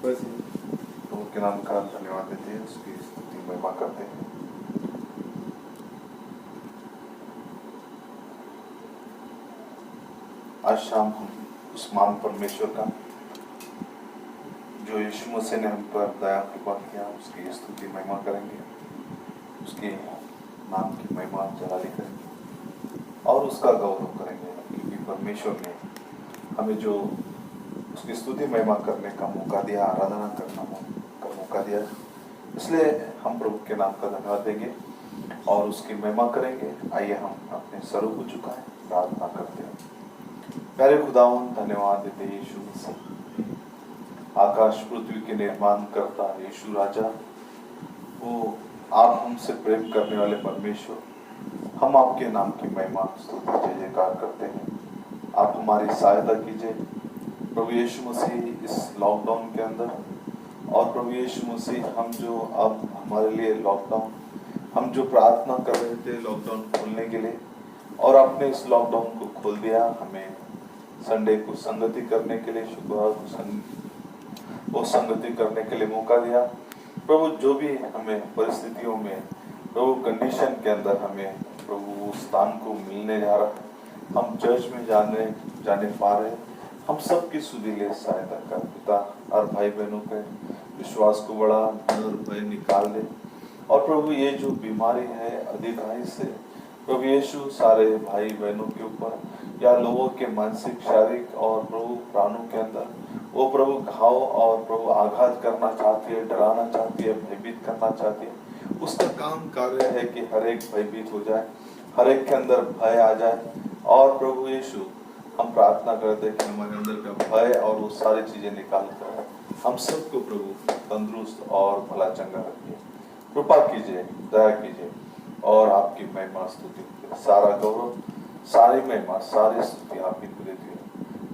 प्रभु के नाम का धन्यवाद देते हैं, उसकी स्तुति महिमा करते हैं। आज शाम हम उस महान परमेश्वर का जो यीशु मसीह ने हम पर दया कृपा किया, उसकी स्तुति महिमा करेंगे, उसके नाम की महिमा जलाली करेंगे और उसका गौरव करेंगे, क्योंकि परमेश्वर ने हमें जो उसकी स्तुति महिमा करने का मौका दिया, आराधना करना का मौका दिया, इसलिए हम प्रभु के नाम का धन्यवाद देंगे और उसकी महिमा करेंगे। आइए हम अपने सरों को झुकाएं, प्रार्थना करते हैं। प्यारे खुदावन, धन्यवाद देते हैं यीशु मसीह, आकाश पृथ्वी के निर्माण करता यीशु राजा, वो आप हमसे प्रेम करने वाले परमेश्वर, हम आपके नाम की महिमा स्तुति जय जयकार करते हैं। आप हमारी सहायता कीजिए प्रभु यीशु मसीह इस लॉकडाउन के अंदर, और प्रभु यीशु मसीह हम जो अब हमारे लिए लॉकडाउन, हम जो प्रार्थना कर रहे थे लॉकडाउन खोलने के लिए, और आपने इस लॉकडाउन को खोल दिया, हमें संडे को संगति करने के लिए, शुक्रवार को वो संगति करने के लिए मौका दिया। प्रभु जो भी हमें परिस्थितियों में, प्रभु कंडीशन के अंदर हमें प्रभु स्थान को मिलने जा रहा है, हम चर्च में जाने पा रहे हैं, हम सबकी सुधीले सहायता कर पिता, और भाई बहनों के विश्वास को बड़ा डर भय निकाल दे। और प्रभु ये जो बीमारी है अधिकाई से, प्रभु यीशु सारे भाई बहनों के ऊपर या लोगों के मानसिक शारीरिक और प्रभु प्राणों के अंदर वो प्रभु घाव और प्रभु आघात करना चाहती है, डराना चाहती है, भयभीत करना चाहती है। उसका काम कार्य है कि हर एक भयभीत हो जाए, हर एक के अंदर भय आ जाए। और प्रभु यीशु हम प्रार्थना करते हैं कि हमारे अंदर का भय और वो सारी चीजें निकाल कर हम सबको प्रभु तंदुरुस्त और भला चंगा रखिए। कृपा कीजिए, दया कीजिए, और आपकी महिमा स्तुति, सारा गौरव, सारी महिमा, सारी स्तुति आप ही को देती है।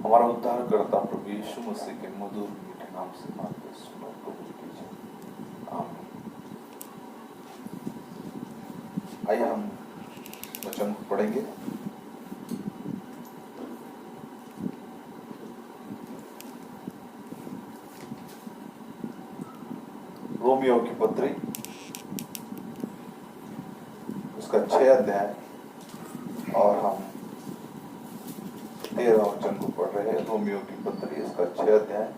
हमारा उद्धार करता प्रभु यीशु मसीह के मधुर मीठे नाम से मांगते सुनो, कबूल कीजिए, आमीन। आइए हम वचन को पढ़ेंगे। रोमियो की पत्री उसका 6 अध्याय और हम 13 वचन को पढ़ रहे हैं। रोमियो की पत्री इसका 6 अध्याय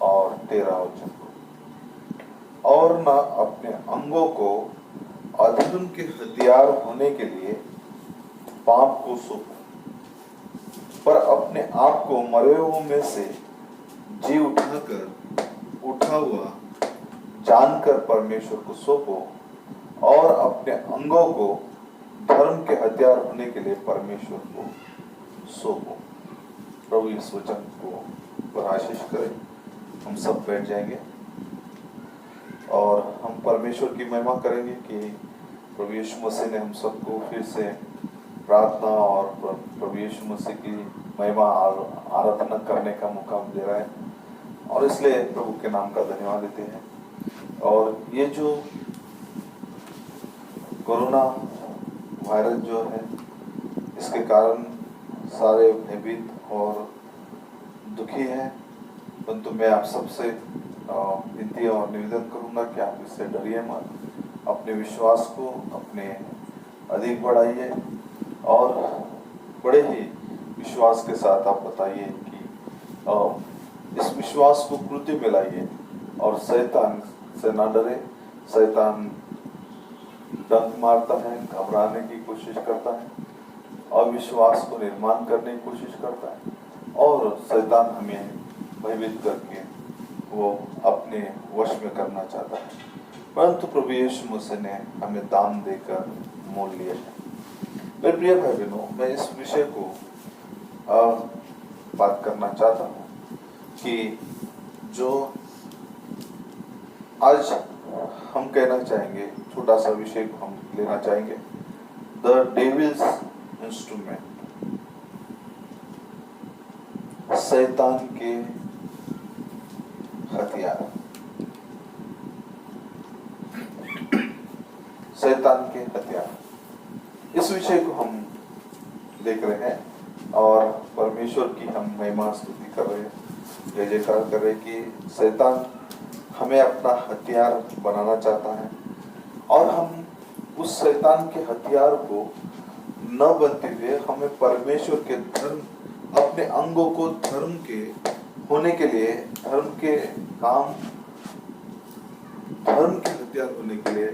और 13 वचन को। और न अपने अंगों को अधर्म के हथियार होने के लिए पाप को सौंपो, पर अपने आप को मरे हुओं में से जी उठा हुआ जानकर परमेश्वर को सौंपो, और अपने अंगों को धर्म के हथियार होने के लिए परमेश्वर को सौंपो। प्रभु इस वचन को पर आशीष करें। हम सब बैठ जाएंगे और हम परमेश्वर की महिमा करेंगे कि प्रभु यीशु मसीह ने हम सबको फिर से प्रार्थना और प्रभु यीशु मसीह की महिमा और आराधना करने का मौका दे रहा है, और इसलिए प्रभु के नाम का धन्यवाद देते हैं। और ये जो कोरोना वायरस जो है, इसके कारण सारे भयभीत और दुखी हैं, परंतु मैं आप सबसे विनती और निवेदन करूंगा कि आप इससे डरिए मत, अपने विश्वास को अपने अधिक बढ़ाइए और बड़े ही विश्वास के साथ आप बताइए कि इस विश्वास को कृत्य में लाइए, और शैतान से ना डरे। शैतान डंक मारता है, घबराने की कोशिश करता है, और विश्वास को निर्माण करने की कोशिश करता है, और शैतान हमें भयभीत करके वो अपने वश में करना चाहता है, परंतु प्रभु यीशु मसीह ने हमें दाम देकर मोल लिया है। मेरे प्रिय भाई बहनों, मैं इस विषय को बात करना चाहता हूँ कि जो आज हम कहना चाहेंगे, छोटा सा विषय को हम लेना चाहेंगे, द डेविल्स इंस्ट्रूमेंट, शैतान के हथियार। शैतान के हथियार, इस विषय को हम देख रहे हैं। और परमेश्वर की हम महिमा स्तुति कर रहे हैं, जय जयकार कर रहे हैं कि शैतान हमें अपना हथियार बनाना चाहता है और हम उस शैतान के हथियार को न बनते हुए हमें परमेश्वर के धर्म, अपने अंगों को धर्म के होने के लिए, धर्म के काम, धर्म के हथियार होने के लिए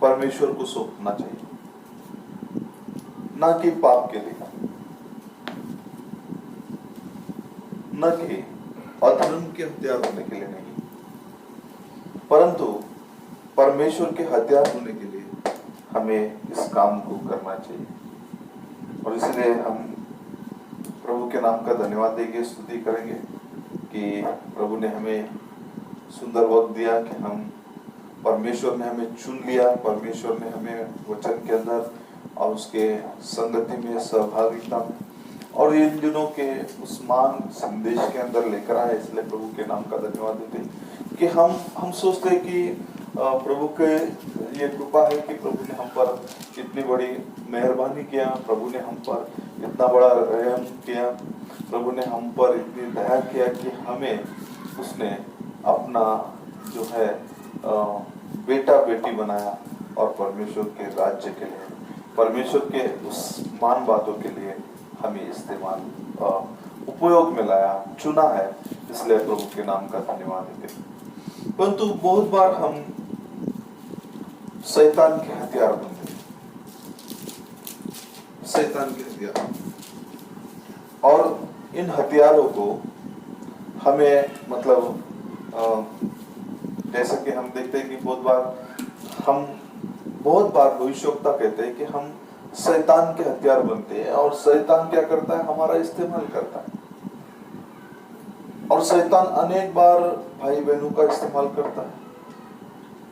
परमेश्वर को सौंपना चाहिए, ना कि पाप के लिए, न कि अधर्म के हथियार होने के लिए नहीं, परंतु परमेश्वर के हथियार होने के लिए हमें इस काम को करना चाहिए। और इसलिए हम प्रभु के नाम का धन्यवाद देंगे, स्तुति करेंगे कि प्रभु ने हमें सुंदर वक्त दिया, कि हम परमेश्वर ने हमें चुन लिया, परमेश्वर ने हमें वचन के अंदर और उसके संगति में, सहभागिता में और इन दिनों के उस मान संदेश के अंदर लेकर आए। इसलिए प्रभु के नाम का धन्यवाद देते हैं कि हम सोचते हैं कि प्रभु के ये कृपा है कि प्रभु ने हम पर इतनी बड़ी मेहरबानी किया, प्रभु ने हम पर इतना बड़ा रहम किया, प्रभु ने हम पर इतनी दया किया कि हमें उसने अपना जो है बेटा बेटी बनाया और परमेश्वर के राज्य के लिए, परमेश्वर के उस मान बातों के लिए हमें इस्तेमाल उपयोग में लाया, चुना है। इसलिए प्रभु के नाम का धन्यवाद देते हैं। परंतु बहुत बार हम शैतान के हथियार बनते हैं, शैतान के हथियार, और इन हथियारों को हमें मतलब जैसे कि हम देखते हैं कि बहुत बार भविष्यवक्ता कहते हैं कि हम शैतान के हथियार बनते हैं और शैतान क्या करता है, हमारा इस्तेमाल करता है। और शैतान अनेक बार भाई बहनों का इस्तेमाल करता है,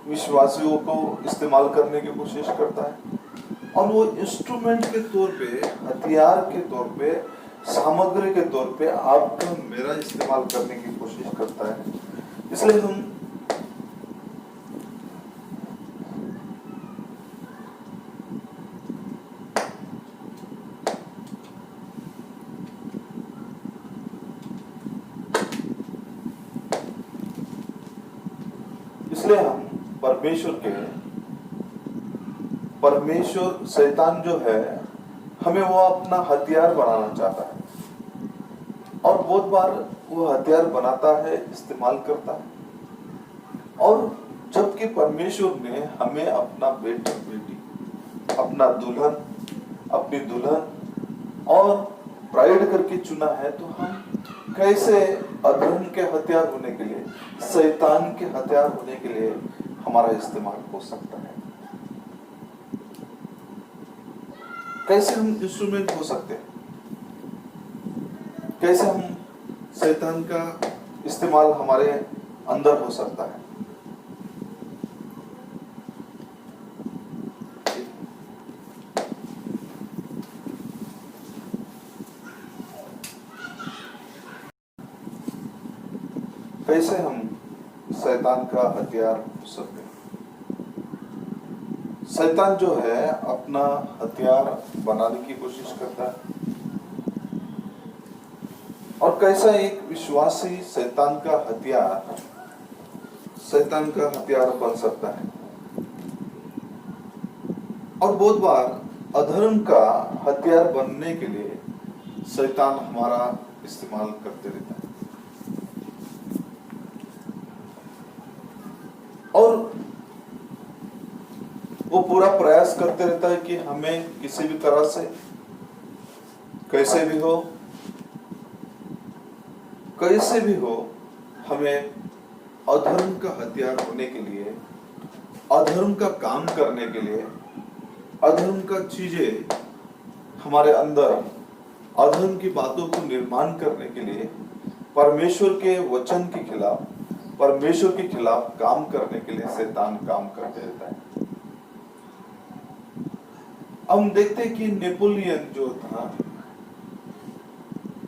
विश्वासियों को इस्तेमाल करने की कोशिश करता है और वो इंस्ट्रूमेंट के तौर पे, हथियार के तौर पे, सामग्री के तौर पे आपका मेरा इस्तेमाल करने की कोशिश करता है। इसलिए हम परमेश्वर शैतान जो है हमें वो अपना हथियार बनाना चाहता है और बहुत बार वो हथियार बनाता है, इस्तेमाल करता है। और जबकि परमेश्वर ने हमें अपना बेटा बेटी, अपना दुल्हन, अपनी दुल्हन और ब्राइड करके चुना है, तो हम कैसे अधर्म के हथियार होने के लिए, शैतान के हथियार होने के लिए हमारा इस्तेमाल हो सकता है? कैसे हम इंस्ट्रूमेंट हो सकते हैं? कैसे हम शैतान का इस्तेमाल हमारे अंदर हो सकता है? कैसे हम शैतान का हथियार हो सकते हैं? शैतान जो है अपना हथियार बनाने की कोशिश करता है और कैसा एक विश्वासी शैतान का हथियार बन सकता है। और बहुत बार अधर्म का हथियार बनने के लिए शैतान हमारा इस्तेमाल करते रहता है और वो पूरा प्रयास करते रहता है कि हमें किसी भी तरह से, कैसे भी हो हमें अधर्म का हथियार होने के लिए, अधर्म का काम करने के लिए, अधर्म का चीजें हमारे अंदर, अधर्म की बातों को निर्माण करने के लिए, परमेश्वर के वचन के खिलाफ, परमेश्वर के खिलाफ काम करने के लिए शैतान काम करते रहता है। हम देखते हैं कि नेपोलियन जो था,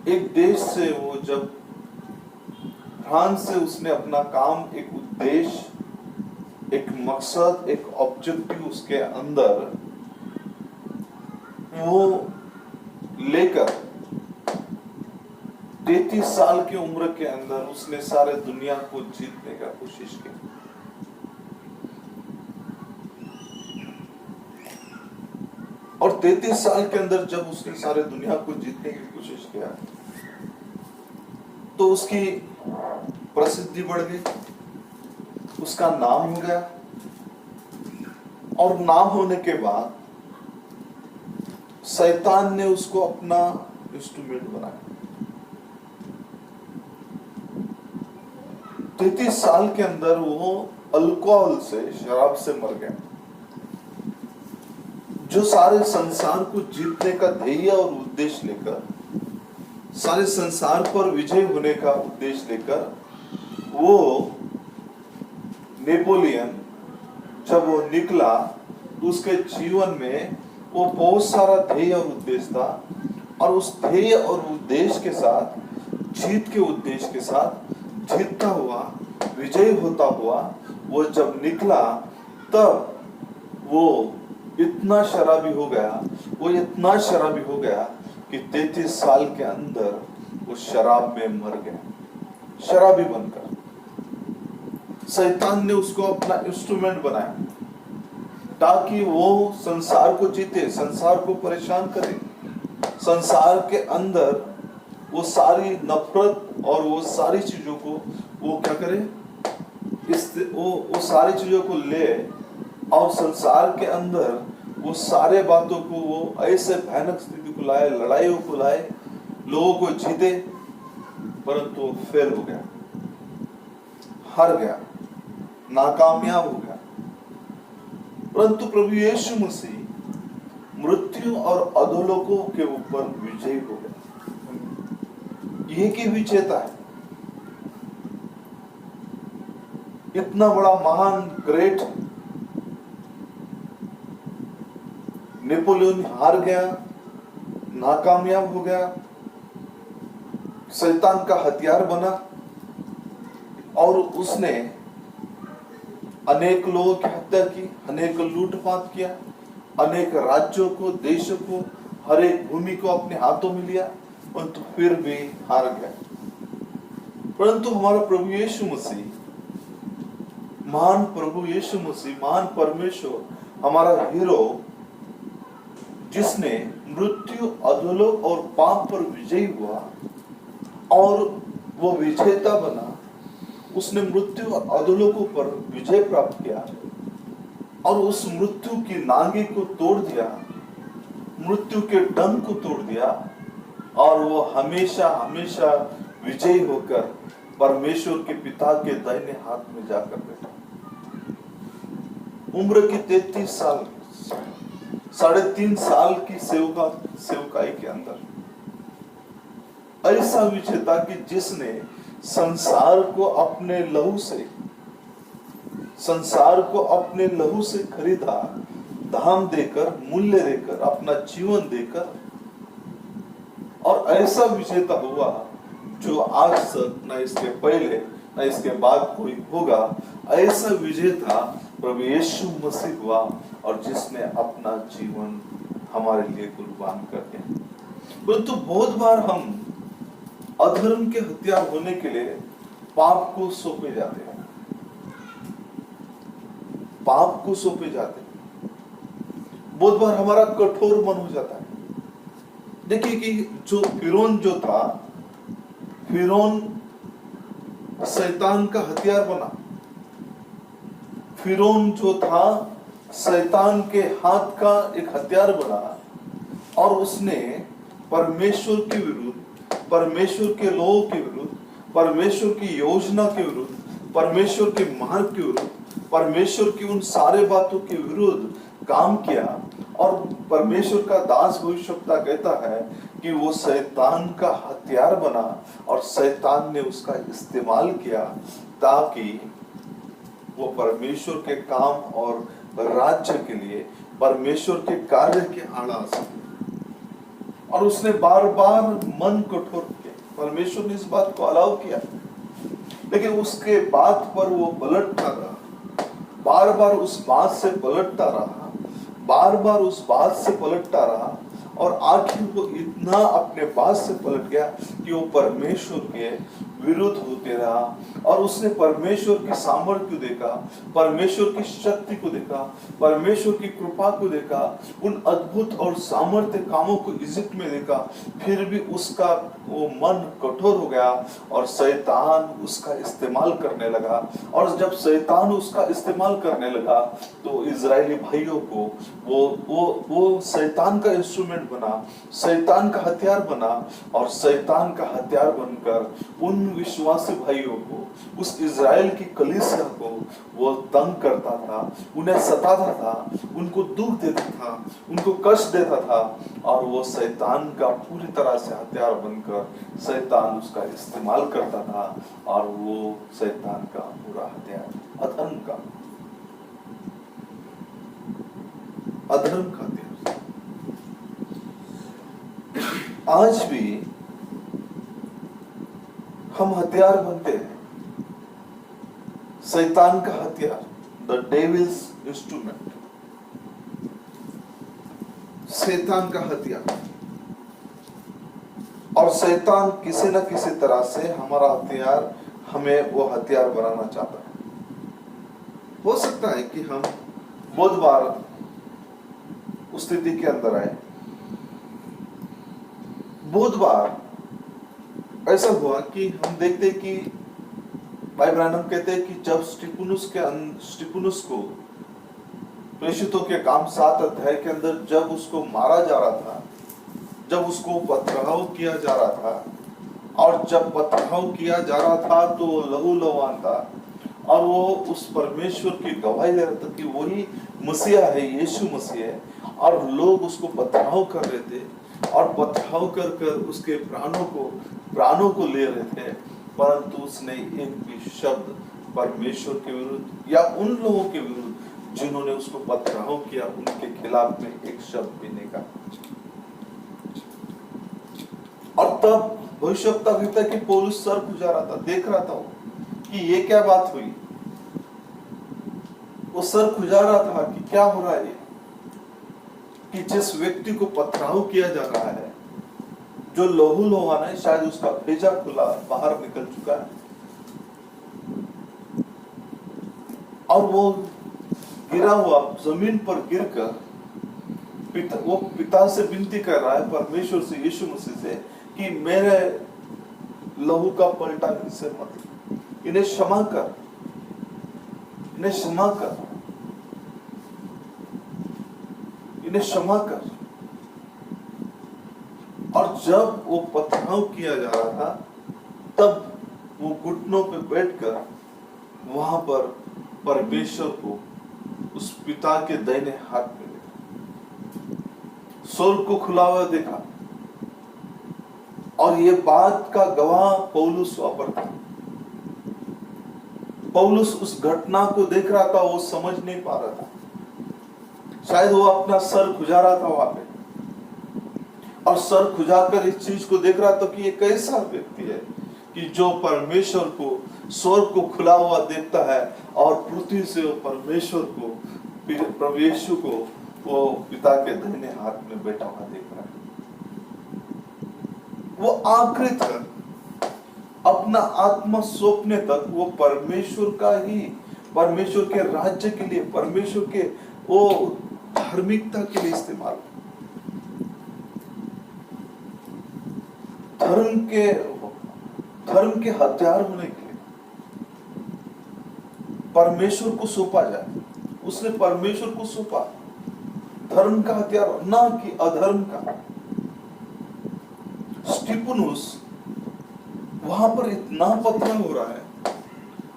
एक देश से वो जब फ्रांस से उसने अपना काम, एक उद्देश्य, एक मकसद, एक ऑब्जेक्टिव उसके अंदर वो लेकर 33 साल की उम्र के अंदर उसने सारे दुनिया को जीतने का कोशिश की। और 33 साल के अंदर जब उसने सारे दुनिया को जीतने की कोशिश किया तो उसकी प्रसिद्धि बढ़ गई, उसका नाम हो गया। और नाम होने के बाद शैतान ने उसको अपना इंस्ट्रूमेंट बनाया। 33 साल के अंदर वो अल्कोहल से, शराब से मर गया। जो सारे संसार को जीतने का ध्येय और उद्देश्य लेकर, सारे संसार पर विजय होने का उद्देश्य लेकर वो नेपोलियन जब वो निकला तो उसके जीवन में वो बहुत सारा ध्येय और उद्देश्य था। और उस ध्येय और उद्देश्य के साथ, जीत के उद्देश्य के साथ जीतता हुआ, विजय होता हुआ वो जब निकला तब वो इतना शराबी हो गया, वो इतना शराबी हो गया कि 33 साल के अंदर वो शराब में मर गया, शराबी बनकर। शैतान ने उसको अपना इंस्ट्रूमेंट बनाया ताकि वो संसार को जीते, संसार को परेशान करे, संसार के अंदर वो सारी नफरत और वो सारी चीजों को वो क्या करे, वो सारी चीजों को ले और संसार के अंदर वो सारे बातों को वो ऐसे भयानक स्थिति को लाए, लड़ाइयों को लाए, लोगों को जीते, परंतु वो फेल हो गया, हार गया, नाकामयाब हो गया। परंतु प्रभु यीशु मसीह मृत्यु और अधोलोकों के ऊपर विजयी हो गया। ये की विजेता है। इतना बड़ा महान ग्रेट नेपोलियन हार गया, नाकामयाब हो गया, शैतान का हथियार बना और उसने अनेक लोगों की हत्या की, अनेक लूटपाट किया, अनेक राज्यों को, देशों को, हर एक भूमि को अपने हाथों में लिया, परंतु फिर भी हार गया। परंतु हमारा प्रभु यीशु मसीह, महान प्रभु यीशु मसीह, महान परमेश्वर, हमारा हीरो, जिसने मृत्यु, अधोलोक और पाप पर विजयी हुआ और वो विजेता बना, उसने मृत्यु और अधोलोकों पर विजय प्राप्त किया और उस मृत्यु की नांगी को तोड़ दिया, मृत्यु के डंक को तोड़ दिया और वो हमेशा हमेशा विजयी होकर परमेश्वर के पिता के दाहिने हाथ में जाकर बैठा। उम्र की 33 साल, 3.5 साल की सेवकाई के अंदर ऐसा विजेता कि जिसने संसार को अपने लहू से खरीदा, दाम देकर, मूल्य देकर, अपना जीवन देकर, और ऐसा विजेता हुआ जो आज तक न इसके पहले न इसके बाद कोई होगा। ऐसा विजेता प्रभु यीशु मसीह हुआ और जिसने अपना जीवन हमारे लिए कुर्बान कर दिया। परंतु बहुत बार हम अधर्म के हथियार होने के लिए पाप को सौंपे जाते हैं, पाप को सौंपे जाते हैं। बहुत बार हमारा कठोर मन हो जाता है। देखिए कि जो फिरौन जो था, फिरौन शैतान का हथियार बना। फिरौन जो था शैतान के हाथ का एक हथियार बना और उसने परमेश्वर के विरुद्ध, परमेश्वर के लोगों के विरुद्ध, परमेश्वर की योजना के विरुद्ध, परमेश्वर के मार्ग के विरुद्ध, परमेश्वर की उन सारे बातों के विरुद्ध काम किया। और परमेश्वर का दास भविष्यवक्ता कहता है कि वो शैतान का हथियार बना और शैतान ने उसका इस्तेमाल किया ताकि वो परमेश्वर के काम और राज्य के लिए, परमेश्वर के कार्य के आड़ आ सके। और उसने बार बार मन कठोर किया, परमेश्वर ने इस बात को अलाउ किया, लेकिन उसके बात पर वो पलटता रहा, बार बार उस बात से पलटता रहा, बार बार उस बात से पलटता रहा और आखिर वो इतना अपने बात से पलट गया कि वो परमेश्वर के विरुद्ध होते रहा, और उसने परमेश्वर की सामर्थ्य को देखा, परमेश्वर की शक्ति को देखा, परमेश्वर की कृपा को देखा, उन अद्भुत और सामर्थ्य कामों को इजिप्ट में देखा। फिर भी उसका वो मन कठोर हो गया और शैतान उसका इस्तेमाल करने लगा। और जब शैतान उसका इस्तेमाल करने लगा तो इजरायली भाइयों को वो शैतान का इंस्ट्रूमेंट बना, शैतान का हथियार बना, और शैतान का हथियार बनकर उन विश्वासी भाइयों को, उस इजराइल की कलीसिया को वो तंग करता था, उन्हें सताता था, उनको दुख देता था, उनको कष्ट देता था, और वो शैतान का पूरी तरह से हथियार बनकर शैतान उसका इस्तेमाल करता था। और वो शैतान का पूरा हथियार अधर्म का हथियार। आज भी हम हथियार बनते हैं, शैतान का हथियार, द डेविल्स इंस्ट्रूमेंट, शैतान का हथियार। और शैतान किसी न किसी तरह से हमारा हथियार, हमें वो हथियार बनाना चाहता है। हो सकता है कि हम बहुत बार उस स्थिति के अंदर आए, बहुत बार ऐसा हुआ कि हम देखते कि भाई ब्रानम कहते हैं कि जब स्टिफनुस को प्रेषितों के काम 7 अध्याय के अंदर जब उसको मारा जा रहा था, जब उसको पथराव किया जा रहा था, और जब पथराव किया जा रहा था तो लहू लुहान था, और वो उस परमेश्वर की गवाही दे रहा था कि वही मसीहा है, यीशु मसीह है, और लोग उसको पथराव कर रहे थे, और पथराव कर कर उसके प्राणों को ले रहे थे, परंतु उसने एक भी शब्द परमेश्वर के विरुद्ध या उन लोगों के विरुद्ध जिन्होंने उसको पथराव किया उनके खिलाफ में एक शब्द भी नहीं कहा। और तब भविष्यवक्ता कहता है कि पौलुस सर खुजा रहा था, देख रहा था कि ये क्या बात हुई। वो सर खुजा रहा था कि क्या हो रहा है, कि जिस व्यक्ति को पथराव किया जा रहा है, जो लहू लुहान है, शायद उसका भेजा खुला बाहर निकल चुका है, और वो गिरा हुआ जमीन पर गिरकर वो पिता से विनती कर रहा है, परमेश्वर से, यीशु मसीह से, कि मेरे लहू का पलटा इनसे मत, इन्हें क्षमा कर, इन्हें क्षमा कर, इन्हें क्षमा कर। और जब वो पथराव किया जा रहा था, तब वो घुटनों पे बैठकर वहां पर परमेश्वर को उस पिता के दाहिने हाथ में देखा, स्वर्ग को खुला हुआ देखा, और ये बात का गवाह पौलुस वहां पर था। पौलुस उस घटना को देख रहा था, वो समझ नहीं पा रहा था, शायद वो अपना सर खुजा रहा था वहां पे, और सर खुजाकर इस चीज को देख रहा था कि ये कैसा व्यक्ति है कि जो परमेश्वर को, स्वर्ग को खुला हुआ देखता है, और पृथ्वी से वो परमेश्वर को, प्रभु यीशु को वो पिता के दाहिने हाथ में बैठा हुआ देख रहा है। वो आखिरी तक, अपना आत्मा सौंपने तक वो परमेश्वर का ही, परमेश्वर के राज्य के लिए, परमेश्वर के वो धार्मिकता के लिए इस्तेमाल, धर्म के हथियार होने के लिए परमेश्वर को सौंपा जाए। उसने परमेश्वर को सौंपा, धर्म का हथियार, ना कि अधर्म का। स्टिफनुस वहां पर इतना पथरा हो रहा है,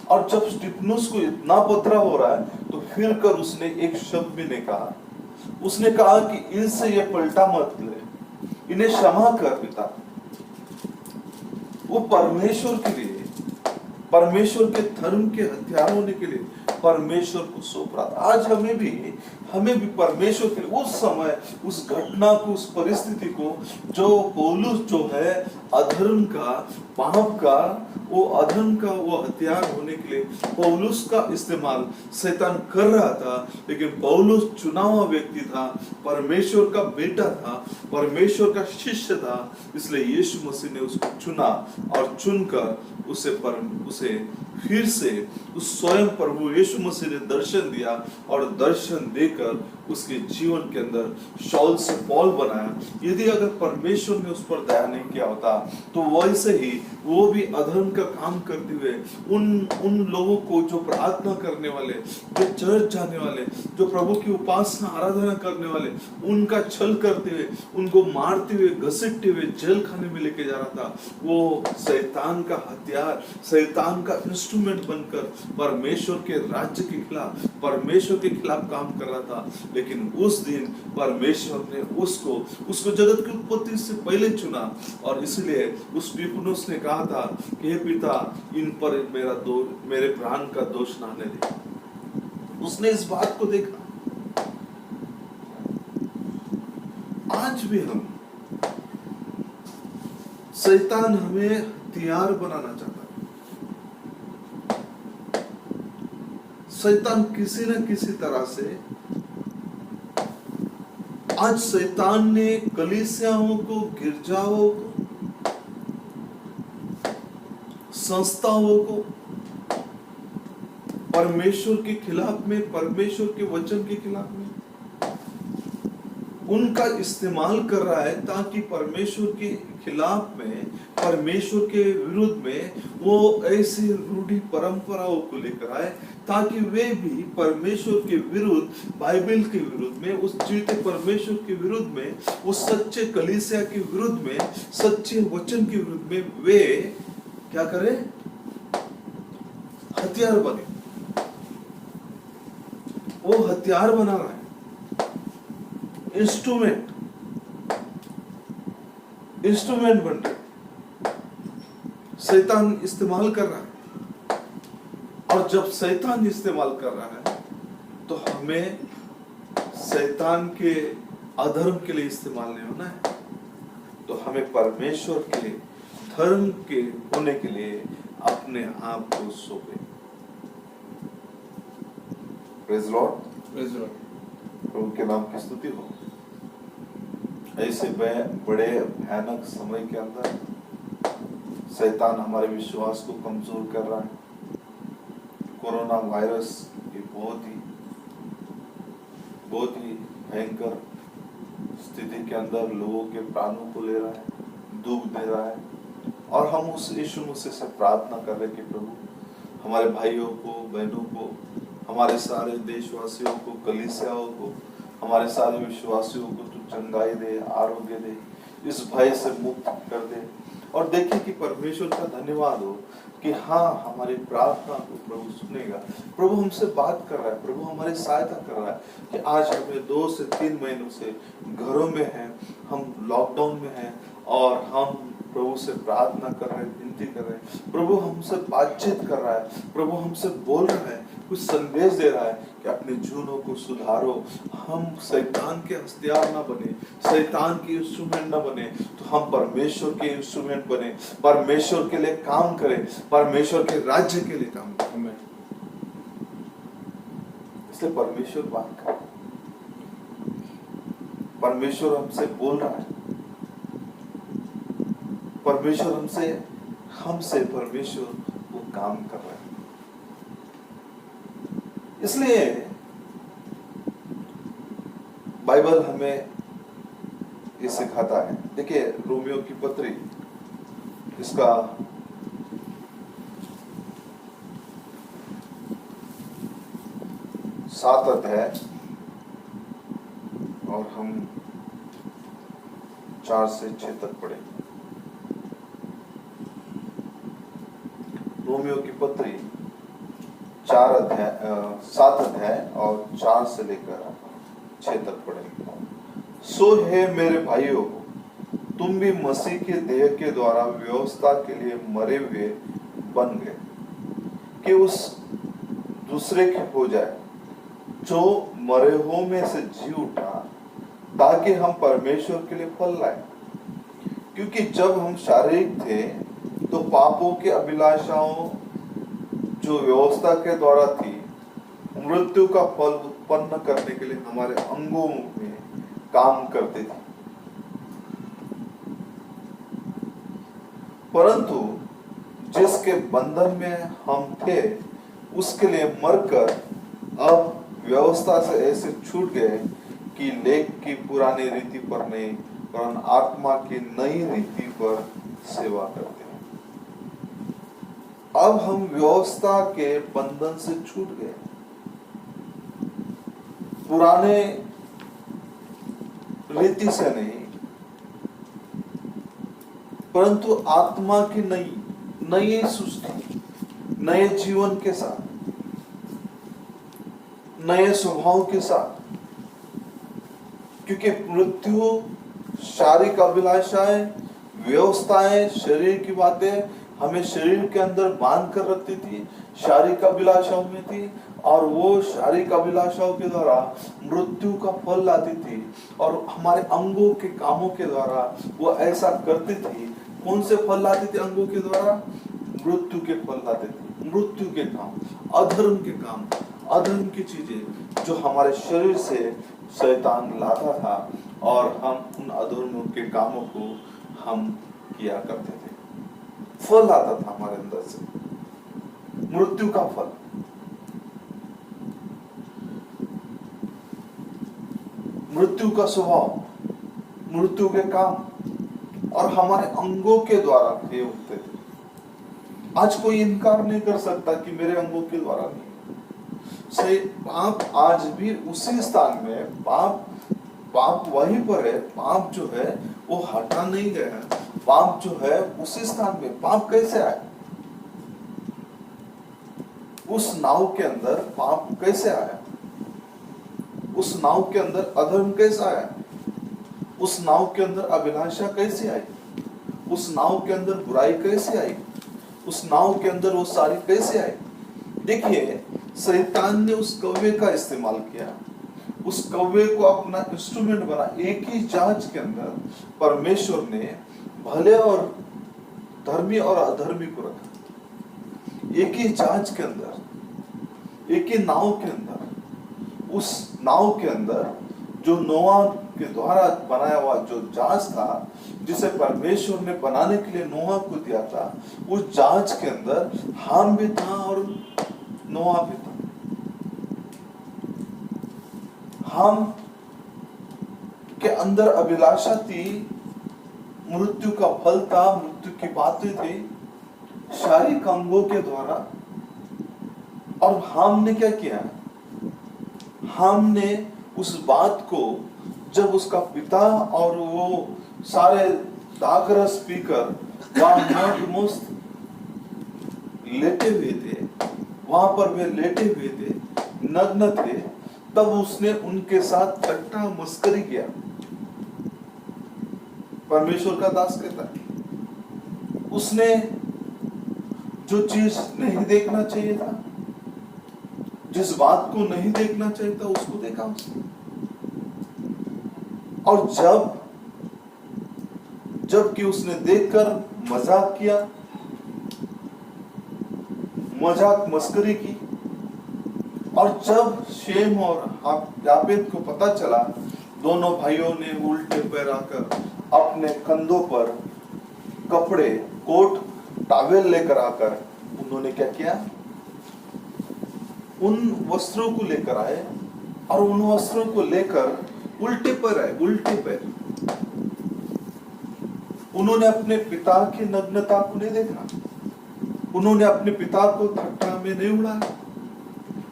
और जब स्टिफनुस को इतना पथरा हो रहा है तो फिर कर उसने एक शब्द भी नहीं कहा। उसने कहा कि इनसे ये पलटा मत ले, इन्हें क्षमा कर पिता। वो परमेश्वर के लिए, परमेश्वर के धर्म के हथियार होने के लिए परमेश्वर को सौंप रहा था। आज हमें भी परमेश्वर के लिए, उस समय, उस घटना को, उस परिस्थिति को, जो पौलुस जो है अधर्म का, पाप का, वो अधर्म का वो हथियार होने के लिए पौलुस का इस्तेमाल शैतान कर रहा था। लेकिन पौलुस चुना हुआ व्यक्ति था, परमेश्वर का बेटा था, परमेश्वर का शिष्य था, इसलिए यीशु मसीह ने उसको चुना और चुनकर उसे फिर से उस स्वयं प्रभु यीशु मसीह ने दर्शन दिया और दर्शन देकर उसके जीवन के अंदर शाऊल से पौल बनाया। यदि अगर परमेश्वर ने उस पर दया नहीं किया होता तो वैसे ही वो भी अधर्म का काम करते हुए उन लोगों को, जो प्रार्थना करने वाले, जो चर्च जाने वाले, जो प्रभु की उपासना आराधना करने वाले, उनका छल करते हुए, उनको मारते हुए, घसीटते हुए जेल खाने में लेके जा रहा था। वो शैतान का हथियार, शैतान का इंस्ट्रूमेंट बनकर परमेश्वर के राज्य के खिलाफ, परमेश्वर के खिलाफ काम कर रहा था। लेकिन उस दिन परमेश्वर ने उसको जगत की उत्पत्ति से पहले चुना और इसलिए उस स्तिफनुस ने कहा था कि हे पिता, इन पर मेरे प्राण का दोष ना आने दे। उसने इस बात को देखा। आज भी हम, शैतान हमें हथियार बनाना चाहता है। शैतान किसी न किसी तरह से, आज शैतान ने कलीसियाओं को, गिरजाओं को, संस्थाओं को परमेश्वर के खिलाफ में, परमेश्वर के वचन के खिलाफ में उनका इस्तेमाल कर रहा है ताकि परमेश्वर के खिलाफ में, परमेश्वर के विरुद्ध में वो ऐसी रूढ़ी परंपराओं को लेकर आए ताकि वे भी परमेश्वर के विरुद्ध, बाइबल के विरुद्ध में, उस जीते परमेश्वर के विरुद्ध में, उस सच्चे कलीसिया के विरुद्ध में, सच्चे वचन के विरुद्ध में वे क्या करें? हथियार बने। वो हथियार बना रहा है, इंस्ट्रूमेंट बन रहे, शैतान इस्तेमाल कर रहा है। और जब शैतान इस्तेमाल कर रहा है तो हमें शैतान के अधर्म के लिए इस्तेमाल नहीं होना है, तो हमें परमेश्वर के धर्म के होने के लिए अपने आप को सौंपे। Praise Lord, praise Lord. प्रभु के नाम की स्तुति हो। ऐसे बड़े भयानक समय के अंदर शैतान हमारे विश्वास को कमजोर कर रहा है। कोरोना वायरस की बहुत ही भयंकर स्थिति के अंदर लोगों के प्राणों को ले रहा है, दुख दे रहा है। और हम उस यीशु मसीह से प्रार्थना कर रहे कि प्रभु हमारे भाइयों को, बहनों को, हमारे सारे देशवासियों को, कलीसियाओं को, हमारे सारे विश्वासियों को तू चंगाई दे, आरोग्य दे, इस भय से मुक्त कर दे। और देखिए कि परमेश्वर का धन्यवाद हो कि हाँ, हमारी प्रार्थना को प्रभु सुनेगा। प्रभु हमसे बात कर रहा है, प्रभु हमारी सहायता कर रहा है कि आज हमें 2 से 3 महीनों से घरों में हैं, हम लॉकडाउन में हैं और हम प्रभु से प्रार्थना कर रहे हैं, विनती कर रहे हैं। प्रभु हमसे बातचीत कर रहा है, प्रभु हमसे बोल रहा है, कुछ संदेश दे रहा है कि अपने जीवनों को सुधारो। हम शैतान के हथियार ना बने, शैतान के इंस्ट्रूमेंट ना बने, तो हम परमेश्वर के इंस्ट्रूमेंट बने, परमेश्वर के लिए काम करें, परमेश्वर के राज्य के लिए काम करें। इसलिए परमेश्वर बात कर, परमेश्वर हमसे बोल रहा है, परमेश्वर हमसे परमेश्वर वो काम कर रहा है। इसलिए बाइबल हमें ये सिखाता है। देखिए रोमियो की पत्री, इसका 7 अध्याय और हम 4 से 6 तक पढ़े। रोमियो की पत्री 7 अध्याय और 4 से लेकर 6 तक पढ़ेंगे। सो है मेरे भाइयों, तुम भी मसीह के देह के द्वारा व्यवस्था के लिए मरे हुए बन गए कि उस दूसरे के हो जाए जो मरे हुओं में से जी उठा, ताकि हम परमेश्वर के लिए फल लाए। क्योंकि जब हम शारीरिक थे तो पापों के अभिलाषाओं जो व्यवस्था के द्वारा थी, मृत्यु का फल उत्पन्न करने के लिए हमारे अंगों में काम करते थे। परंतु जिसके बंधन में हम थे उसके लिए मरकर अब व्यवस्था से ऐसे छूट गए कि लेख की पुरानी रीति पर नहीं, पर आत्मा की नई रीति पर सेवा करते हैं। अब हम व्यवस्था के बंधन से छूट गए, पुराने रीति से नहीं, परंतु आत्मा की नई सृष्टि, नए जीवन के साथ, नए स्वभाव के साथ। क्योंकि मृत्यु, शारीरिक अभिलाषाएं, व्यवस्थाएं, शरीर की बातें हमें शरीर के अंदर बांध कर रखती थी, शारीरिक अभिलाषाओं में थी, और वो शारीरिक अभिलाषाओं के द्वारा मृत्यु का फल लाती थी, और हमारे अंगों के कामों के द्वारा वो ऐसा करती थी। कौन से फल लाती थी? अंगों के द्वारा मृत्यु के फल लाते थे, मृत्यु के काम, अधर्म के काम, अधर्म की चीजें जो हमारे शरीर से शैतान लाता था, और हम उन अधर्मों के कामों को हम किया करते थे। फल आता था हमारे अंदर से, मृत्यु का फल। मृत्यु का स्वभाव, मृत्यु के काम, और हमारे अंगों के द्वारा ये होते थे। आज कोई इनकार नहीं कर सकता कि मेरे अंगों के द्वारा नहीं। सही, पाप आज भी उसी स्थान में, पाप वहीं पर है। पाप जो है वो हटा नहीं गया, पाप जो है उसी स्थान में। पाप कैसे आया? उस नाव के अंदर पाप कैसे आया? उस नाव के अंदर अधर्म कैसे आया? उस नाव के अंदर अभिलाषा कैसे आई? उस नाव के अंदर बुराई कैसे आई? उस नाव के अंदर वो सारी कैसे आई? देखिए, शैतान ने उस कौवे का इस्तेमाल किया, उस कौवे को अपना इंस्ट्रूमेंट बना। एक ही जहाज के अंदर परमेश्वर ने भले और धर्मी और अधर्मी को रखा। एक ही जहाज के अंदर, एक ही नाव के अंदर। उस नाव के अंदर जो नोआ के द्वारा बनाया हुआ जो जहाज था, जिसे परमेश्वर ने बनाने के लिए नोआ को दिया था, उस जहाज के अंदर हाम भी था और नोआ भी था। हाम के अंदर अभिलाषा थी, मृत्यु का फल था, मृत्यु की बातें थी शारीरिक अंगों के द्वारा। और हाम ने क्या किया? हाम ने उस बात को, जब उसका पिता और वो सारे दाखरस पीकर वहां मस्त लेटे हुए थे, वहां पर वे लेटे हुए थे, नग्न थे, तब उसने उनके साथ ठट्टा मस्करी किया। परमेश्वर का दास कहता है, उसने जो चीज नहीं देखना चाहिए था, जिस बात को नहीं देखना चाहिए था, उसको देखा उसने। और जबकि उसने देखकर मजाक किया, मजाक मस्करी की, और जब शेम और यापेत को पता चला, दोनों भाइयों ने उल्टे पैर आकर अपने कंधों पर कपड़े, कोट, टॉवेल लेकर आकर उन्होंने क्या किया? उन वस्त्रों को लेकर आए, और उन वस्त्रों को लेकर उल्टे पैर आए, उल्टे पैर। उन्होंने अपने पिता की नग्नता को नहीं देखा, उन्होंने अपने पिता को ठट्ठा में नहीं उड़ाया,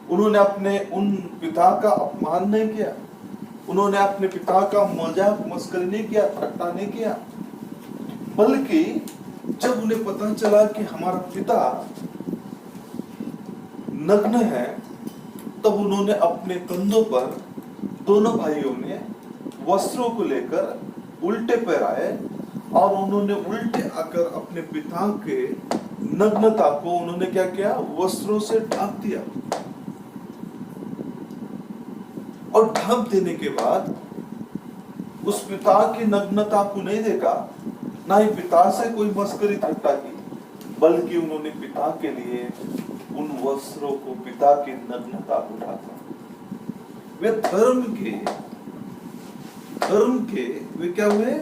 उन्होंने अपने उन पिता का अपमान नहीं किया, उन्होंने अपने पिता का मजाक मस्करी नहीं किया, ठट्ठा नहीं किया। बल्कि जब उन्हें पता चला कि हमारा पिता नग्न है, तब उन्होंने अपने कंधों पर, दोनों भाइयों ने वस्त्रों को लेकर उल्टे पैर आए, और उन्होंने उल्टे आकर अपने पिता के नग्नता को उन्होंने क्या किया? वस्त्रों से ढांप दिया। और ढांप देने के बाद उस पिता की नग्नता को नहीं देखा, ना ही पिता से कोई मस्करी ठट्टा की, बल्कि उन्होंने पिता के लिए उन वस्त्रों को, पिता की नग्नता को ढाका। वे धर्म के वे क्या हुए?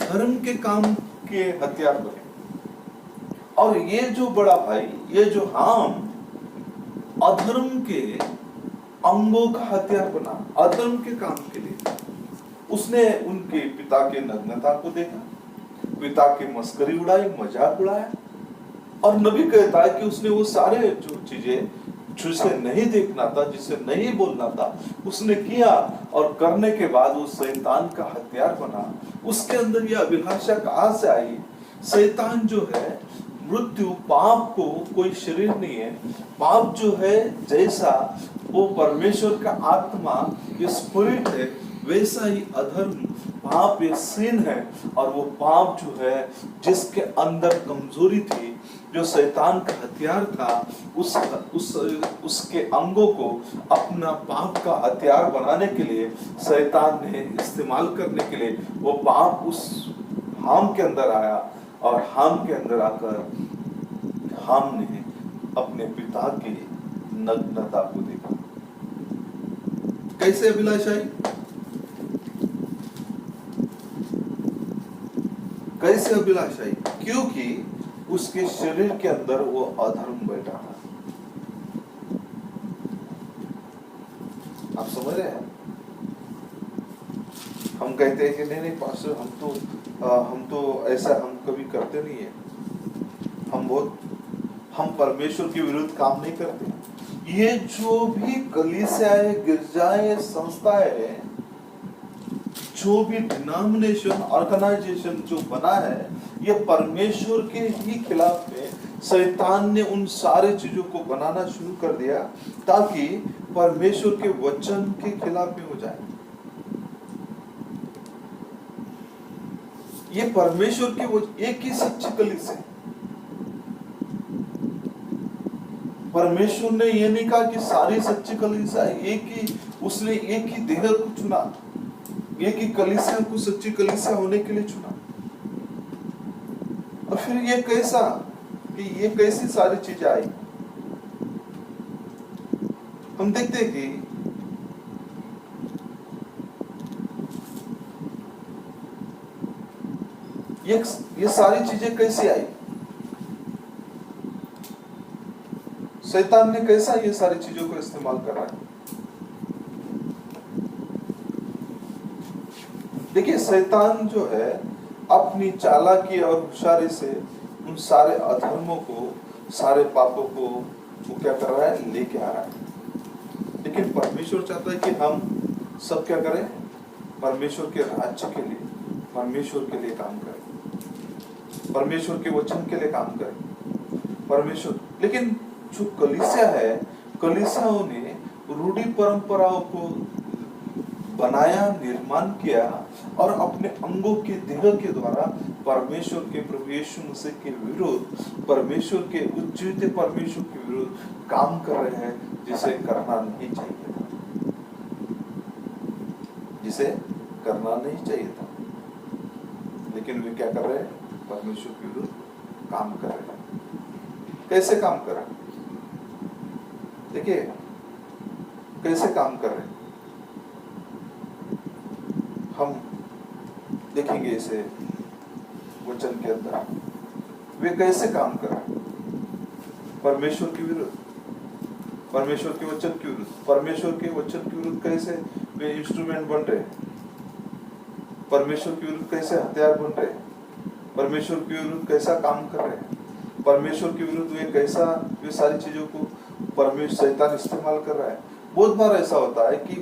धर्म के काम के हथियार बने। और ये जो बड़ा भाई, ये जो हाम, अधर्म के अंगों का हथियार बना, अधर्म के काम के लिए। उसने उनके पिता के नग्नता को देखा, पिता की मस्करी उड़ाई, मजाक उड़ाया, और नबी कहता है कि उसने वो सारे जो चीजें जिसे नहीं देखना था, जिसे नहीं बोलना था, उसने किया, और करने के बाद वो शैतान का हथियार बना। उसके अंदर ये अभिलाषा कहां से आई? शैतान जो है, मृत्यु, पाप को कोई शरीर नहीं है। पाप जो है, जैसा वो परमेश्वर का आत्मा, ये स्पिरिट है, वैसा ही अधर्म, पाप, ये सिन है। और वो पाप जो है, जिसके अंदर कमजोरी थी, जो शैतान का हथियार था, उसके अंगों को अपना पाप का हथियार बनाने के लिए शैतान ने इस्तेमाल करने के लिए वो पाप उस हाम के अंदर आया। और हाम के अंदर आकर हाम ने अपने पिता की नग्नता को देखा। कैसे अभिलाषा आई? कैसे अभिलाषा आई? क्योंकि उसके शरीर के अंदर वो अधर्म बैठा था। आप समझ रहे हैं? हम कहते हैं कि नहीं पास्टर, हम तो ऐसा हम कभी करते नहीं है, हम परमेश्वर के विरुद्ध काम नहीं करते। ये जो भी कलीसियाएं, गिरजाएं, संस्थाएं, जो भी डिनोमिनेशन, ऑर्गेनाइजेशन जो बना है, ये परमेश्वर के ही खिलाफ है। शैतान ने उन सारे चीजों को बनाना शुरू कर दिया ताकि परमेश्वर के वचन के खिलाफ में हो जाए। ये परमेश्वर के एक ही सच्ची कलीसिया है। परमेश्वर ने ये नहीं कहा कि सारी सच्ची कलीसिया एक ही, उसने एक ही देह को चुना, एक ही कलीसिया को सच्ची कलीसिया होने के लिए चुना। और फिर ये कैसा कि ये कैसी सारी चीजें आई? हम देखते हैं कि ये सारी चीजें कैसे आई? शैतान ने कैसा ये सारी चीजों को इस्तेमाल कर रहा है? देखिए, शैतान जो है अपनी चालाकी और होशियारी से उन सारे अधर्मों को, सारे पापों को वो क्या कर रहा है? लेके आ रहा है। लेकिन परमेश्वर चाहता है कि हम सब क्या करें? परमेश्वर के राज्य के लिए, परमेश्वर के लिए काम करें, परमेश्वर के वचन के लिए काम करें। परमेश्वर, लेकिन जो कलीसिया है, कलीसियाओं ने रूढ़ी परंपराओं को बनाया, निर्माण किया, और अपने अंगों के देह के द्वारा परमेश्वर के, प्रभु यीशु मसीह के विरुद्ध, परमेश्वर के उज्जीवित परमेश्वर के विरुद्ध काम कर रहे हैं, जिसे करना नहीं चाहिए था, जिसे करना नहीं चाहिए था। लेकिन वे क्या कर रहे हैं? परमेश्वर के विरुद्ध काम कर रहे हैं। कैसे काम कर रहे हैं? देखिए, कैसे काम कर रहे हैं हम देखेंगे इसे वचन के अंदर। वे कैसे काम कर रहे हैं? परमेश्वर के विरुद्ध, परमेश्वर के वचन के विरुद्ध, परमेश्वर के वचन के विरुद्ध कैसे वे इंस्ट्रूमेंट बन रहे हैं? परमेश्वर के विरुद्ध कैसे हथियार बन रहे हैं? परमेश्वर के विरुद्ध कैसा काम कर रहे हैं? परमेश्वर के विरुद्ध वे सारी चीजों को परमेश्वर, शैतान इस्तेमाल कर रहा है। बहुत बार ऐसा होता है कि